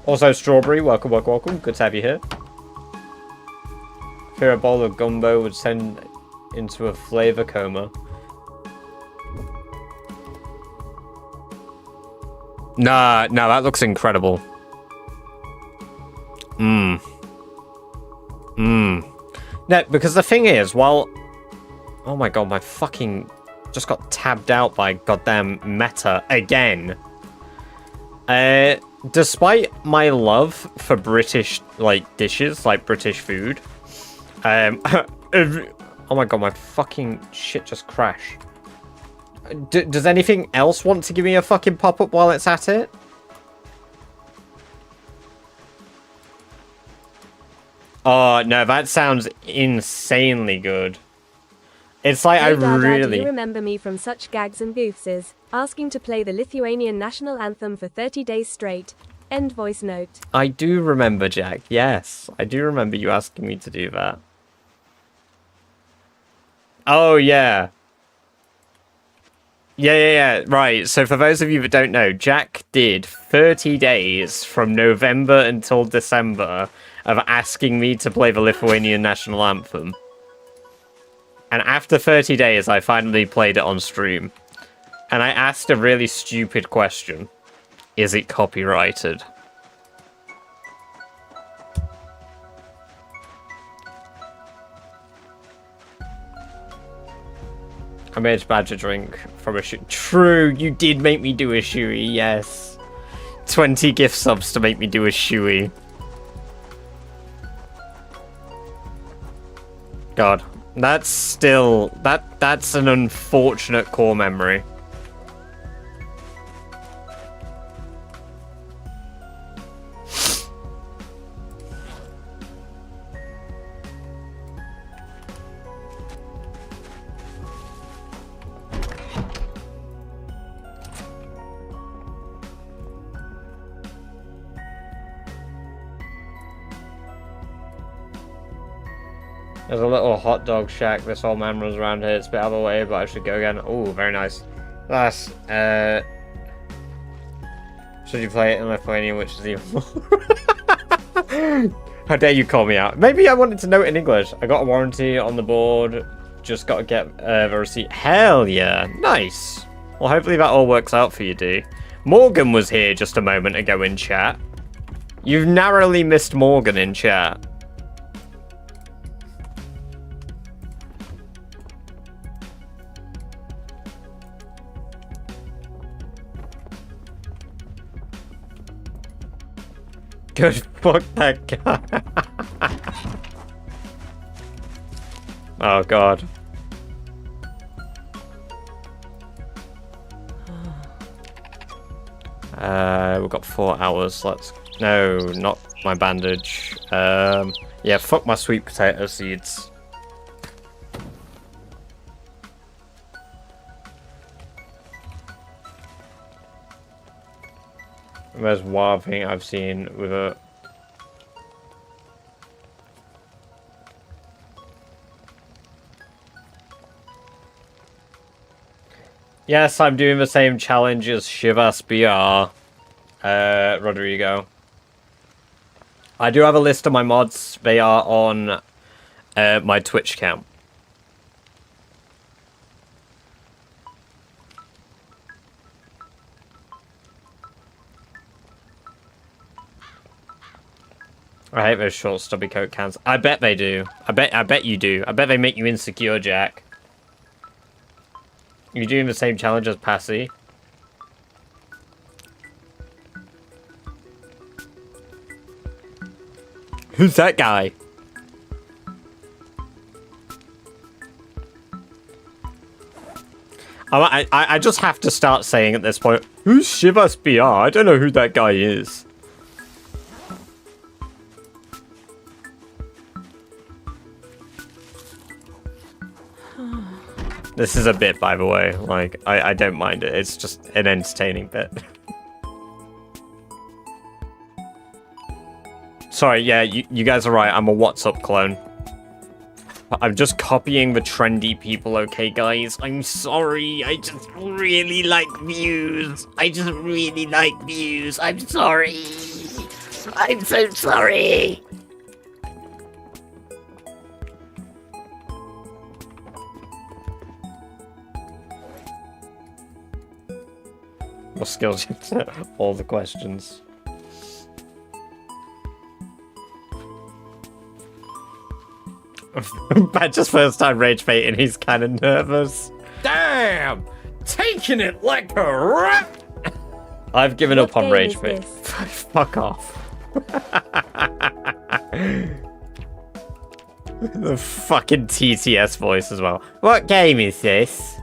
Also, strawberry. Welcome, welcome, welcome. Good to have you here. I fear a bowl of gumbo would send into a flavor coma. Nah, that looks incredible. No, because the thing is, while... Oh my god, my fucking... Just got tabbed out by goddamn Meta again. Despite my love for British, like, dishes, like British food... oh my god, my fucking shit just crashed. Does anything else want to give me a fucking pop-up while it's at it? Oh, no, that sounds insanely good. It's like Hey, I Dada, really... do you remember me from such gags and goofses? Asking to play the Lithuanian national anthem for 30 days straight. End voice note. I do remember, Jack. Yes, I do remember you asking me to do that. Oh, yeah. Yeah. Right, so for those of you that don't know, Jack did 30 days from November until December of asking me to play the Lithuanian national anthem. And after 30 days, I finally played it on stream. And I asked a really stupid question. Is it copyrighted? I made Badger drink from a shoe. True, you did make me do a shoey, yes. 20 gift subs to make me do a shoey. God, that's still... That's an unfortunate core memory. There's a little hot dog shack. This old man runs around here. It's a bit out of the way, but I should go again. Oh, very nice. That's, should you play it in Lithuanian, which is even more... How dare you call me out? Maybe I wanted to know it in English. I got a warranty on the board. Just got to get the receipt. Hell yeah. Nice. Well, hopefully that all works out for you, D. Morgan was here just a moment ago in chat. You've narrowly missed Morgan in chat. Good, fuck that guy. Oh god. We've got 4 hours. No, not my bandage. Yeah, fuck my sweet potato seeds. The most wild thing I've seen with a... Yes, I'm doing the same challenge as Shivas BR. Rodrigo. I do have a list of my mods. They are on my Twitch account. I hate those short stubby coat cans. I bet they do. I bet you do. I bet they make you insecure, Jack. You doing the same challenge as Passy? Who's that guy? I just have to start saying at this point, who's Shivas BR? I don't know who that guy is. This is a bit, by the way. Like, I don't mind it. It's just an entertaining bit. Sorry, yeah, you guys are right. I'm a What's Up clone. I'm just copying the trendy people, okay, guys? I'm sorry. I just really like views. I just really like views. I'm sorry. I'm so sorry. What skills? All the questions. Badger's first time rage baiting, he's kind of nervous. Damn! Taking it like a rat! I've given up on rage bait. Fuck off. The fucking TTS voice as well. What game is this?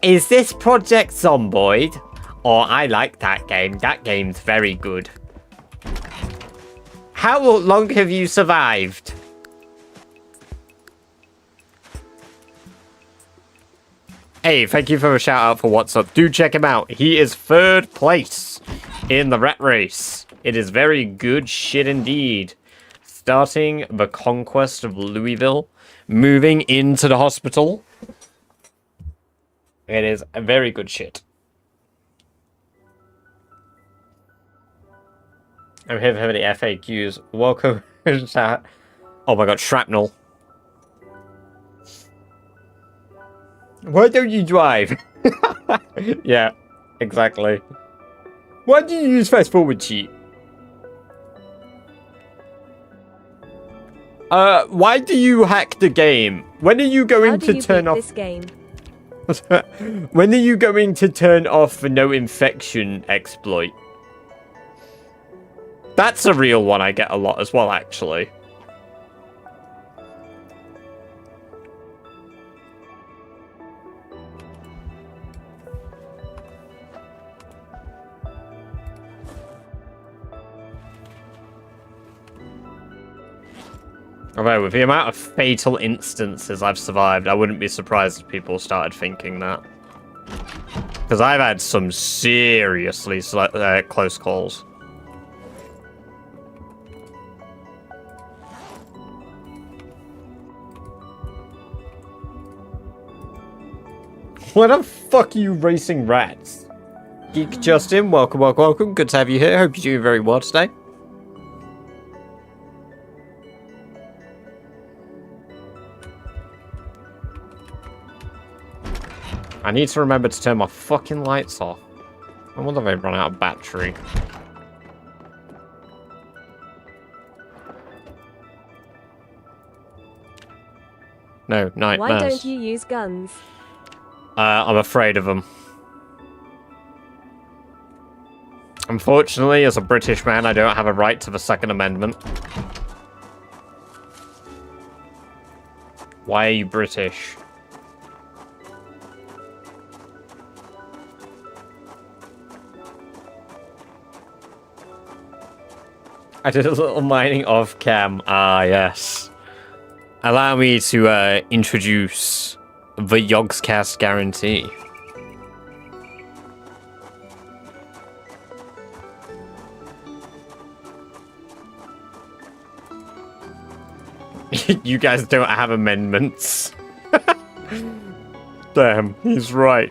Is this Project Zomboid? Oh, I like that game. That game's very good. How long have you survived? Hey, thank you for a shout out for What's Up. Do check him out. He is 3rd place in the rat race. It is very good shit indeed. Starting the conquest of Louisville, moving into the hospital. It is a very good shit. I'm here for the FAQs. Welcome. Oh my god, shrapnel. Why don't you drive? Yeah, exactly. Why do you use fast forward cheat? Why do you hack the game? When are you going to turn off this game? When are you going to turn off the no infection exploit? That's a real one I get a lot as well, actually. Although, with the amount of fatal instances I've survived, I wouldn't be surprised if people started thinking that. Because I've had some seriously close calls. Where the fuck are you racing rats? Geek Justin, welcome, welcome, welcome. Good to have you here. Hope you're doing very well today. I need to remember to turn my fucking lights off. I wonder if they've run out of battery. No, nightmares. Why don't you use guns? I'm afraid of them. Unfortunately, as a British man, I don't have a right to the Second Amendment. Why are you British? I did a little mining off cam. Ah, yes. Allow me to introduce the Yogscast guarantee. You guys don't have amendments. Damn, he's right.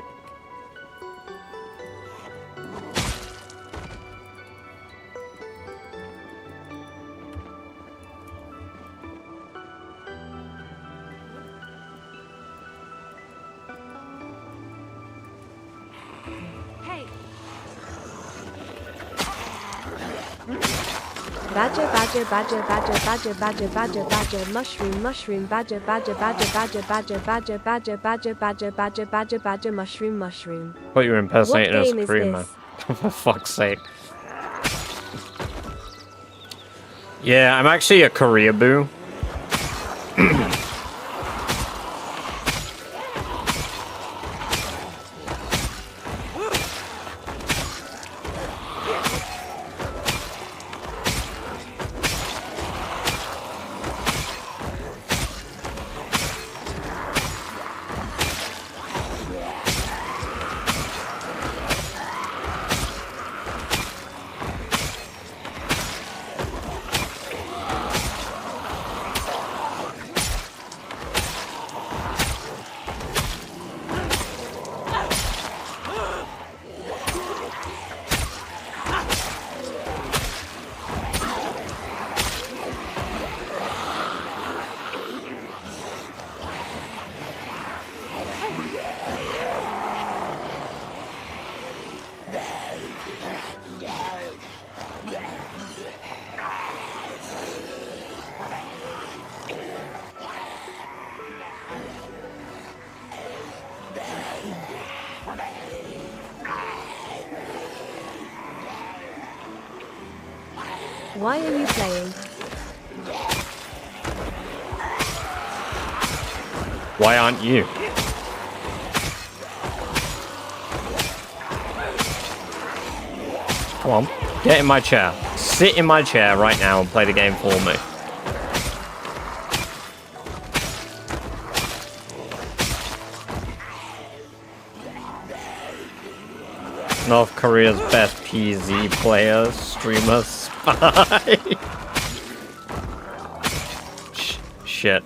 Badger, badger, badger, badger, badger, badger, badger, badger, mushroom, mushroom, badger, badger, badger, badger, badger, badger, badger, badger, badger, badger, badger, badger, mushroom, mushroom. Thought you were impersonating What us, game is Korean man. this? For fuck's sake. Yeah, I'm actually a Korea boo. Why are you playing? Why aren't you? Come on, get in my chair. Sit in my chair right now and play the game for me. North Korea's best PZ player, streamer, spy. Shit.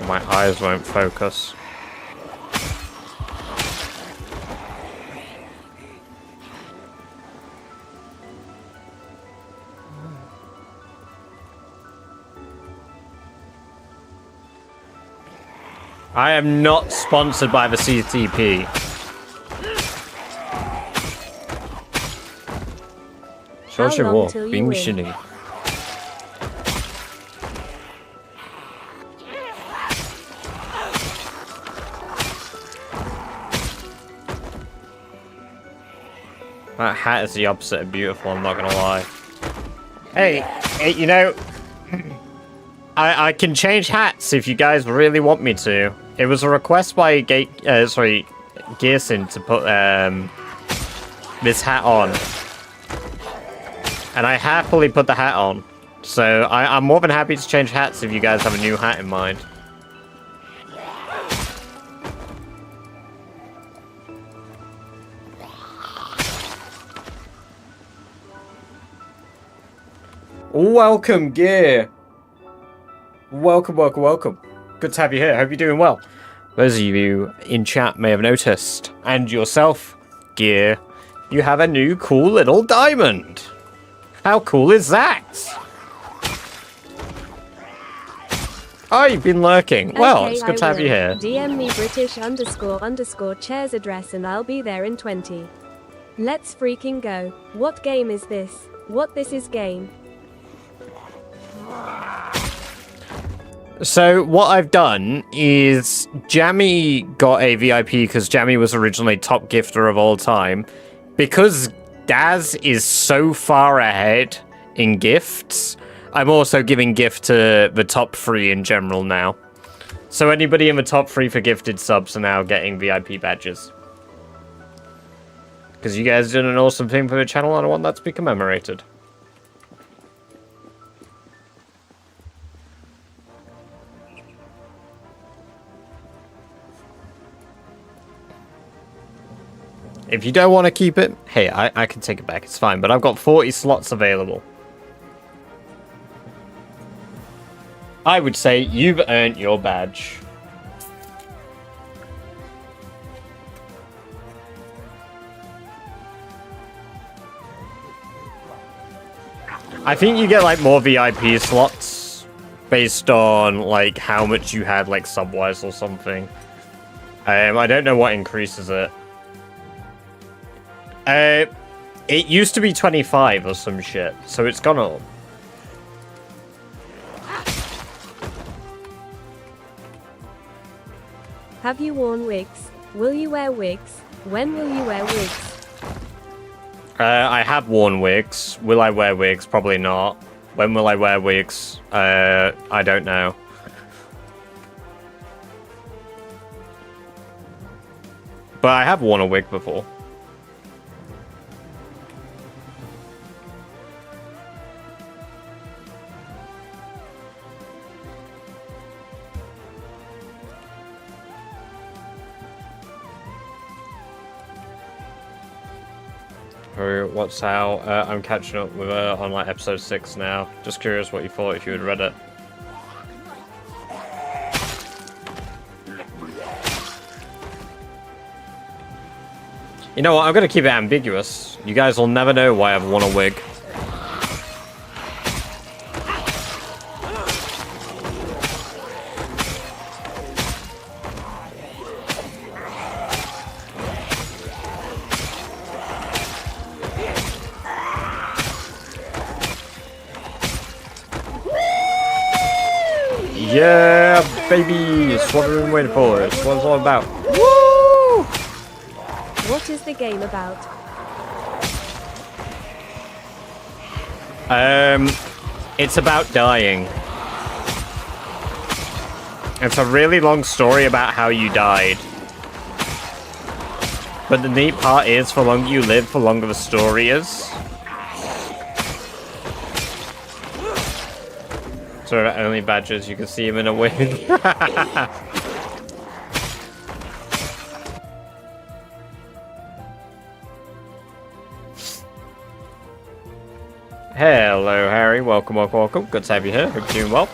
My eyes won't focus. I am not sponsored by the CTP. How long till you win? That hat is the opposite of beautiful, I'm not gonna lie. Hey, you know, I can change hats if you guys really want me to. It was a request by Gearson to put this hat on. And I happily put the hat on. So I'm more than happy to change hats if you guys have a new hat in mind. Welcome, Gear. Welcome, welcome, welcome. Good to have you here. Hope you're doing well. Those of you in chat may have noticed, and yourself, Gear, you have a new cool little diamond. How cool is that? Oh, you've been lurking. Well, it's good to have you here. DM me British__chairs address and I'll be there in 20. Let's freaking go. What game is this? What this is game? So what I've done is Jammy got a VIP because Jammy was originally top gifter of all time. Because Daz is so far ahead in gifts, I'm also giving gift to the top 3 in general now. So anybody in the top 3 for gifted subs are now getting VIP badges. Because you guys did an awesome thing for the channel and I want that to be commemorated. If you don't want to keep it, hey, I can take it back, it's fine. But I've got 40 slots available. I would say you've earned your badge. I think you get like more VIP slots based on like how much you had like subwise or something. I don't know what increases it. It used to be 25 or some shit, so it's gone up. Have you worn wigs? Will you wear wigs? When will you wear wigs? I have worn wigs. Will I wear wigs? Probably not. When will I wear wigs? I don't know. But I have worn a wig before. What's out? I'm catching up with her on like episode 6 now. Just curious what you thought if you had read it. You know what? I'm gonna keep it ambiguous. You guys will never know why I've worn a wig. Yeah, baby! It's what we've been waiting for. It's what it's all about. Woo! What is the game about? It's about dying. It's a really long story about how you died. But the neat part is, for longer you live, for longer the story is. So only badges, you can see him in a wig. Hello, Harry. Welcome, welcome, welcome. Good to have you here. Hope you're doing well.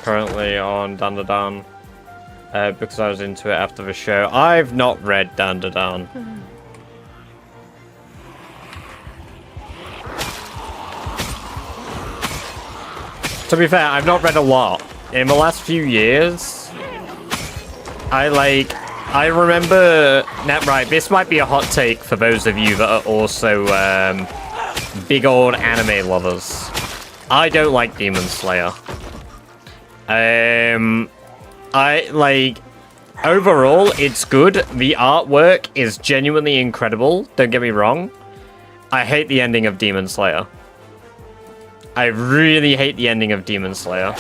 Currently on Dandadan. Because I was into it after the show. I've not read Dandadan. To be fair, I've not read a lot. In the last few years, I remember... Right, this might be a hot take for those of you that are also big old anime lovers. I don't like Demon Slayer. Overall, it's good. The artwork is genuinely incredible. Don't get me wrong. I hate the ending of Demon Slayer. I really hate the ending of Demon Slayer.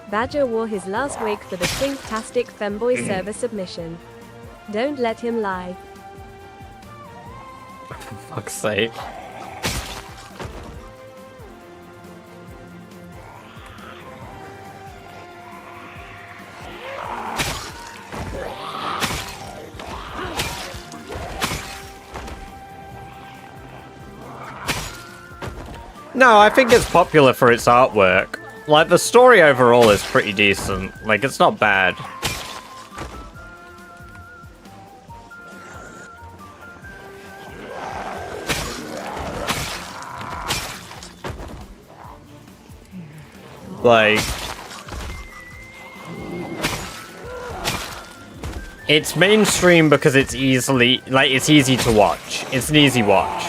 Badger wore his last wig for the Thinktastic Femboy server submission. Don't let him lie. For fuck's sake. No, I think it's popular for its artwork. Like, the story overall is pretty decent. Like, it's not bad. Like, it's mainstream because it's easily, like, it's easy to watch. It's an easy watch.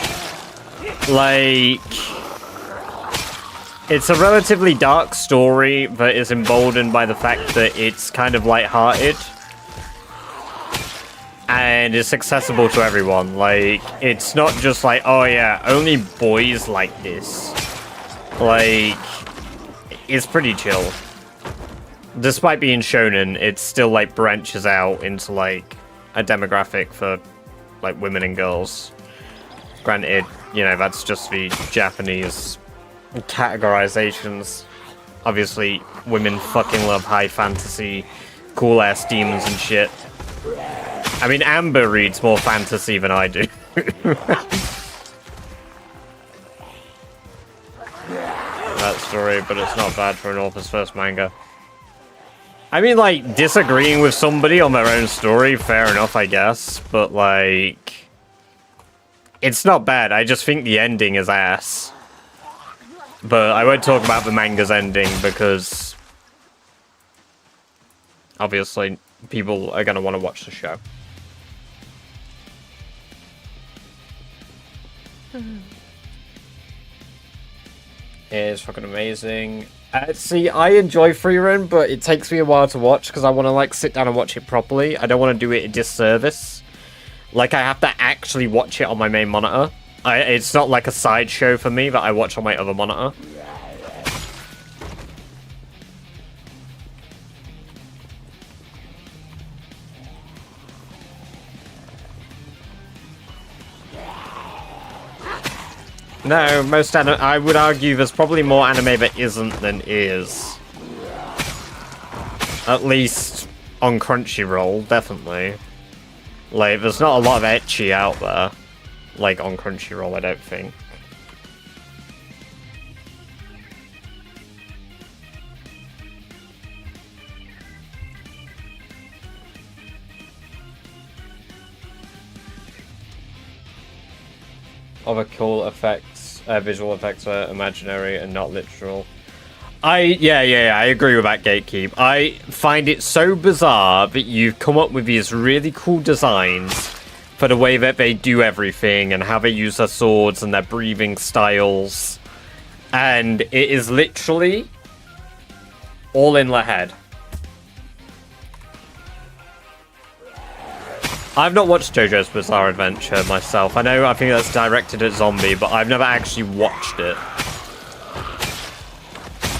Like, it's a relatively dark story that is emboldened by the fact that it's kind of lighthearted. And it's accessible to everyone. Like, it's not just like, oh yeah, only boys like this. Like, it's pretty chill. Despite being shonen, it still, like, branches out into, like, a demographic for, like, women and girls. Granted, you know, that's just the Japanese categorizations. Obviously, women fucking love high fantasy, cool-ass demons and shit. I mean, Amber reads more fantasy than I do. That story, but it's not bad for an author's first manga. I mean, like, disagreeing with somebody on their own story, fair enough, I guess. But, like, it's not bad. I just think the ending is ass. But I won't talk about the manga's ending because obviously people are going to want to watch the show. It is fucking amazing. See, I enjoy Free Run, but it takes me a while to watch because I want to, like, sit down and watch it properly. I don't want to do it a disservice. Like, I have to actually watch it on my main monitor. It's not like a sideshow for me that I watch on my other monitor. No, most anime, I would argue there's probably more anime that isn't than is. At least on Crunchyroll, definitely. Like, there's not a lot of ecchi out there. Like, on Crunchyroll, I don't think. Other cool effects, visual effects are imaginary and not literal. Yeah, I agree with that, Gatekeep. I find it so bizarre that you've come up with these really cool designs for the way that they do everything and how they use their swords and their breathing styles. And it is literally all in their head. I've not watched JoJo's Bizarre Adventure myself. I think that's directed at Zombie, but I've never actually watched it.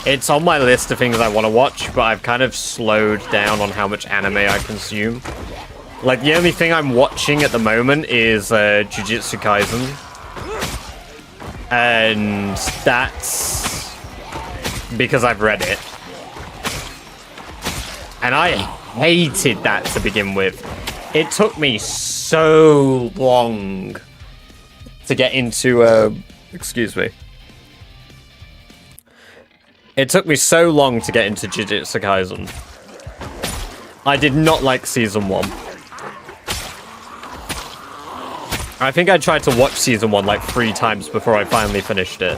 It's on my list of things I want to watch, but I've kind of slowed down on how much anime I consume. Like, the only thing I'm watching at the moment is Jujutsu Kaisen. And that's because I've read it. And I hated that to begin with. It took me so long to get into, excuse me. It took me so long to get into Jujutsu Kaisen. I did not like Season 1. I think I tried to watch Season 1 like 3 times before I finally finished it.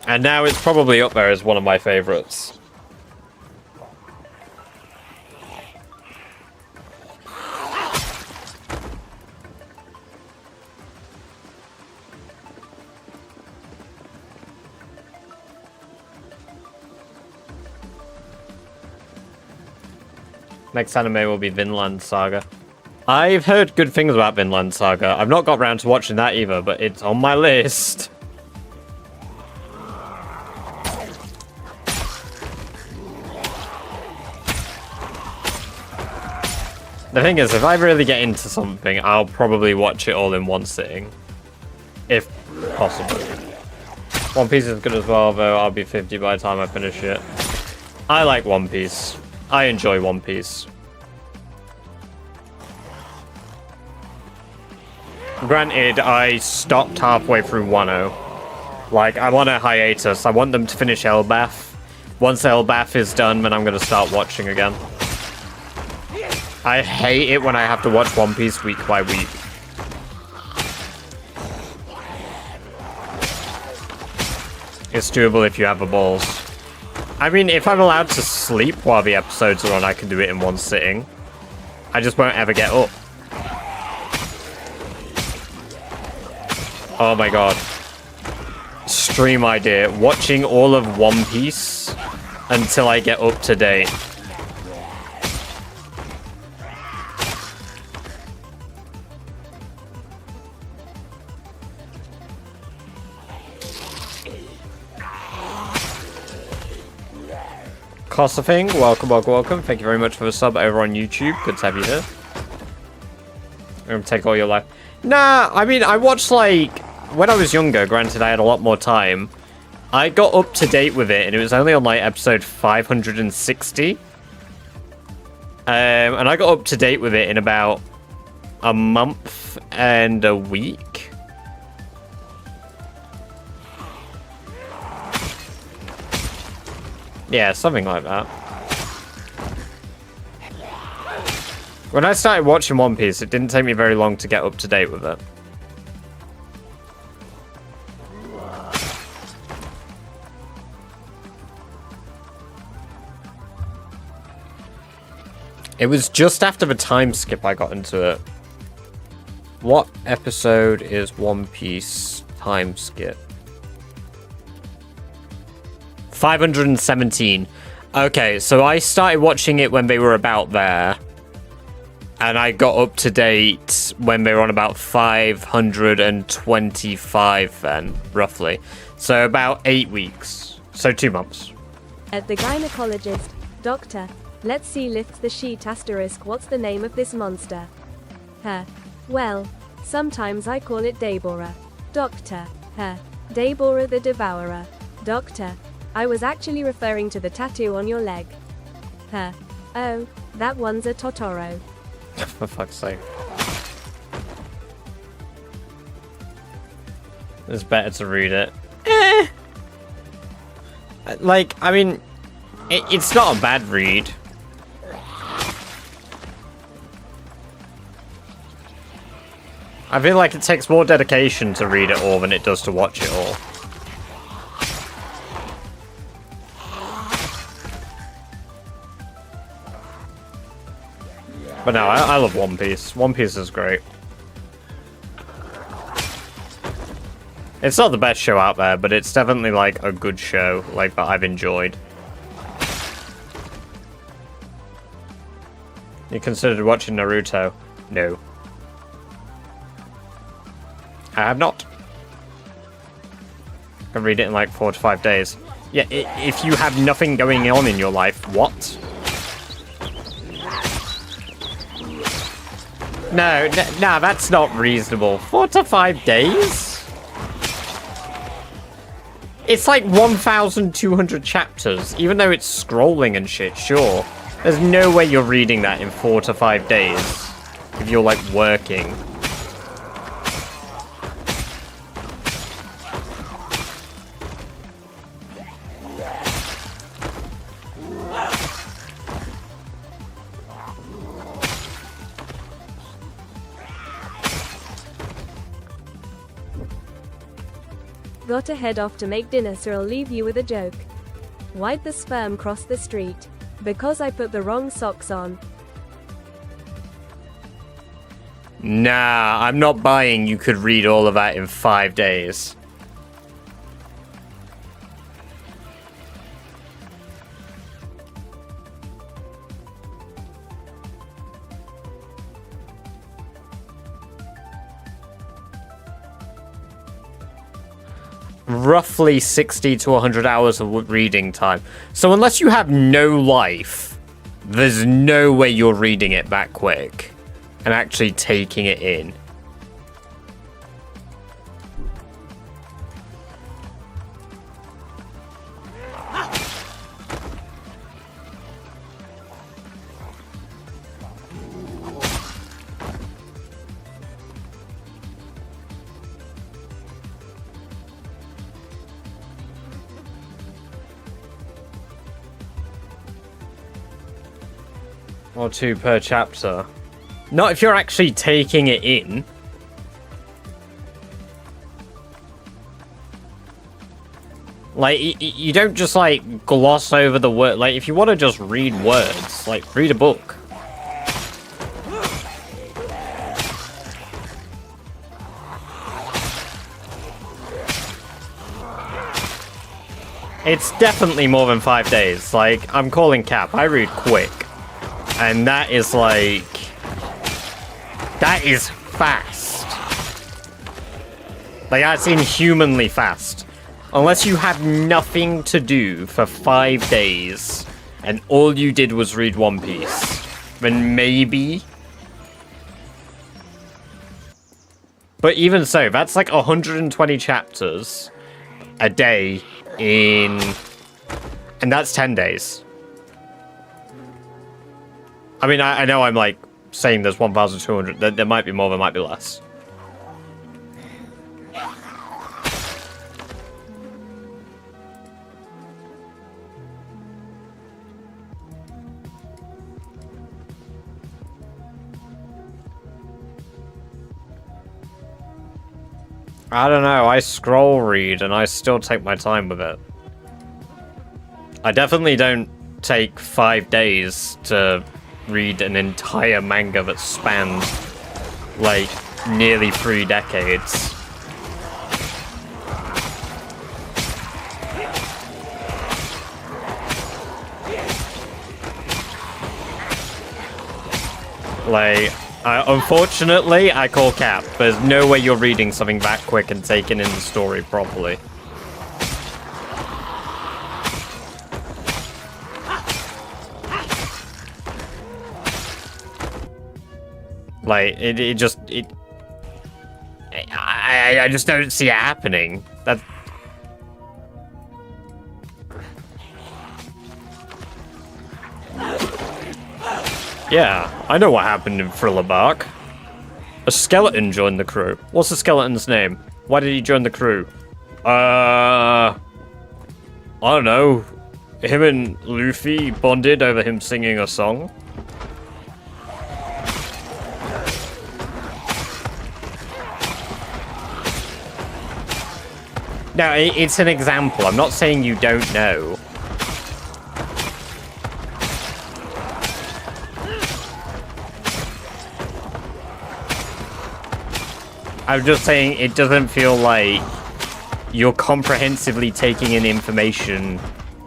And now it's probably up there as one of my favorites. Next anime will be Vinland Saga. I've heard good things about Vinland Saga. I've not got around to watching that either, but it's on my list. The thing is, if I really get into something, I'll probably watch it all in one sitting. If possible. One Piece is good as well, though I'll be 50 by the time I finish it. I like One Piece. I enjoy One Piece. Granted, I stopped halfway through 1.0. Like, I'm on a hiatus. I want them to finish Elbath. Once Elbath is done, then I'm going to start watching again. I hate it when I have to watch One Piece week by week. It's doable if you have the balls. I mean, if I'm allowed to sleep while the episodes are on, I can do it in one sitting. I just won't ever get up. Oh my god. Stream idea. Watching all of One Piece until I get up to date. Kossafing, welcome. Thank you very much for the sub over on YouTube. Good to have you here. I'm gonna take all your life. Nah, I mean, I watched, like, when I was younger, granted I had a lot more time, I got up to date with it, and it was only on, like, episode 560. And I got up to date with it in about a month and a week. Yeah, something like that. When I started watching One Piece, it didn't take me very long to get up to date with it. It was just after the time skip I got into it. What episode is One Piece time skip? 517. Okay, so I started watching it when they were about there. And I got up to date when they were on about 525 then, roughly. So about 8 weeks. So 2 months. At the gynecologist, doctor, let's see lifts the sheet asterisk what's the name of this monster? Well, sometimes I call it Deborah. Doctor. Deborah the Devourer. Doctor. I was actually referring to the tattoo on your leg. Oh, that one's a Totoro. For fuck's sake. It's better to read it. Like, I mean, it's not a bad read. I feel like it takes more dedication to read it all than it does to watch it all. But no, I love One Piece. One Piece is great. It's not the best show out there, but it's definitely like a good show, like that I've enjoyed. You considered watching Naruto? No. I have not. I can read it in like 4 to 5 days. Yeah, if you have nothing going on in your life, what? No, that's not reasonable. 4 to 5 days? It's like 1,200 chapters, even though it's scrolling and shit, sure. There's no way you're reading that in 4 to 5 days if you're, like, working. Gotta head off to make dinner, so I'll leave you with a joke. Why'd the sperm cross the street? Because I put the wrong socks on. Nah, I'm not buying you could read all of that in 5 days. Roughly 60 to 100 hours of reading time. So unless you have no life, there's no way you're reading it that quick and actually taking it in. or 2 per chapter. Not if you're actually taking it in. Like, you don't just, like, gloss over the word. Like, if you want to just read words, like, read a book. It's definitely more than 5 days. Like, I'm calling cap. I read quick. And that is, like... That is fast. Like, that's inhumanly fast. Unless you had nothing to do for 5 days, and all you did was read One Piece, then maybe. But even so, that's like 120 chapters a day in... And that's 10 days. I mean, I know I'm like saying there's 1,200. There might be more, there might be less. I don't know, I scroll read and I still take my time with it. I definitely don't take 5 days to read an entire manga that spanned, like, nearly 3 decades. Like... unfortunately, I call cap. There's no way you're reading something that quick and taking in the story properly. Like, I just don't see it happening. That... Yeah, I know what happened in Thriller Bark. A skeleton joined the crew. What's the skeleton's name? Why did he join the crew? I don't know. Him and Luffy bonded over him singing a song. No, it's an example. I'm not saying you don't know. I'm just saying it doesn't feel like you're comprehensively taking in information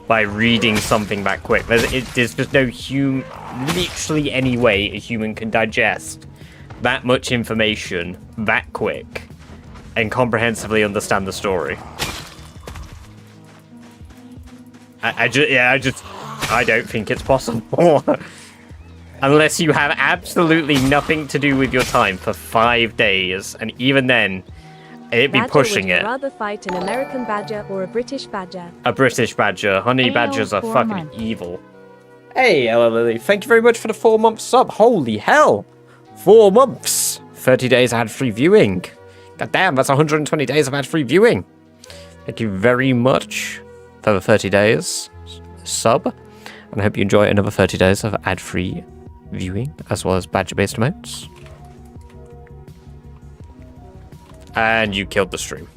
by reading something that quick. There's just no literally any way a human can digest that much information that quick and comprehensively understand the story. I don't think it's possible. Unless you have absolutely nothing to do with your time for 5 days, and even then, it'd be pushing it. Would rather fight an American badger or a British badger? A British badger. Honey badgers are fucking evil. Hey, Ella Lily, thank you very much for the 4-month sub. Holy hell! 4 months! 30 days ad-free viewing. God damn, that's 120 days of ad-free viewing. Thank you very much for the 30 days sub. And I hope you enjoy another 30 days of ad-free viewing, as well as badger-based emotes. And you killed the stream.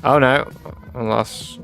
Oh no, unless...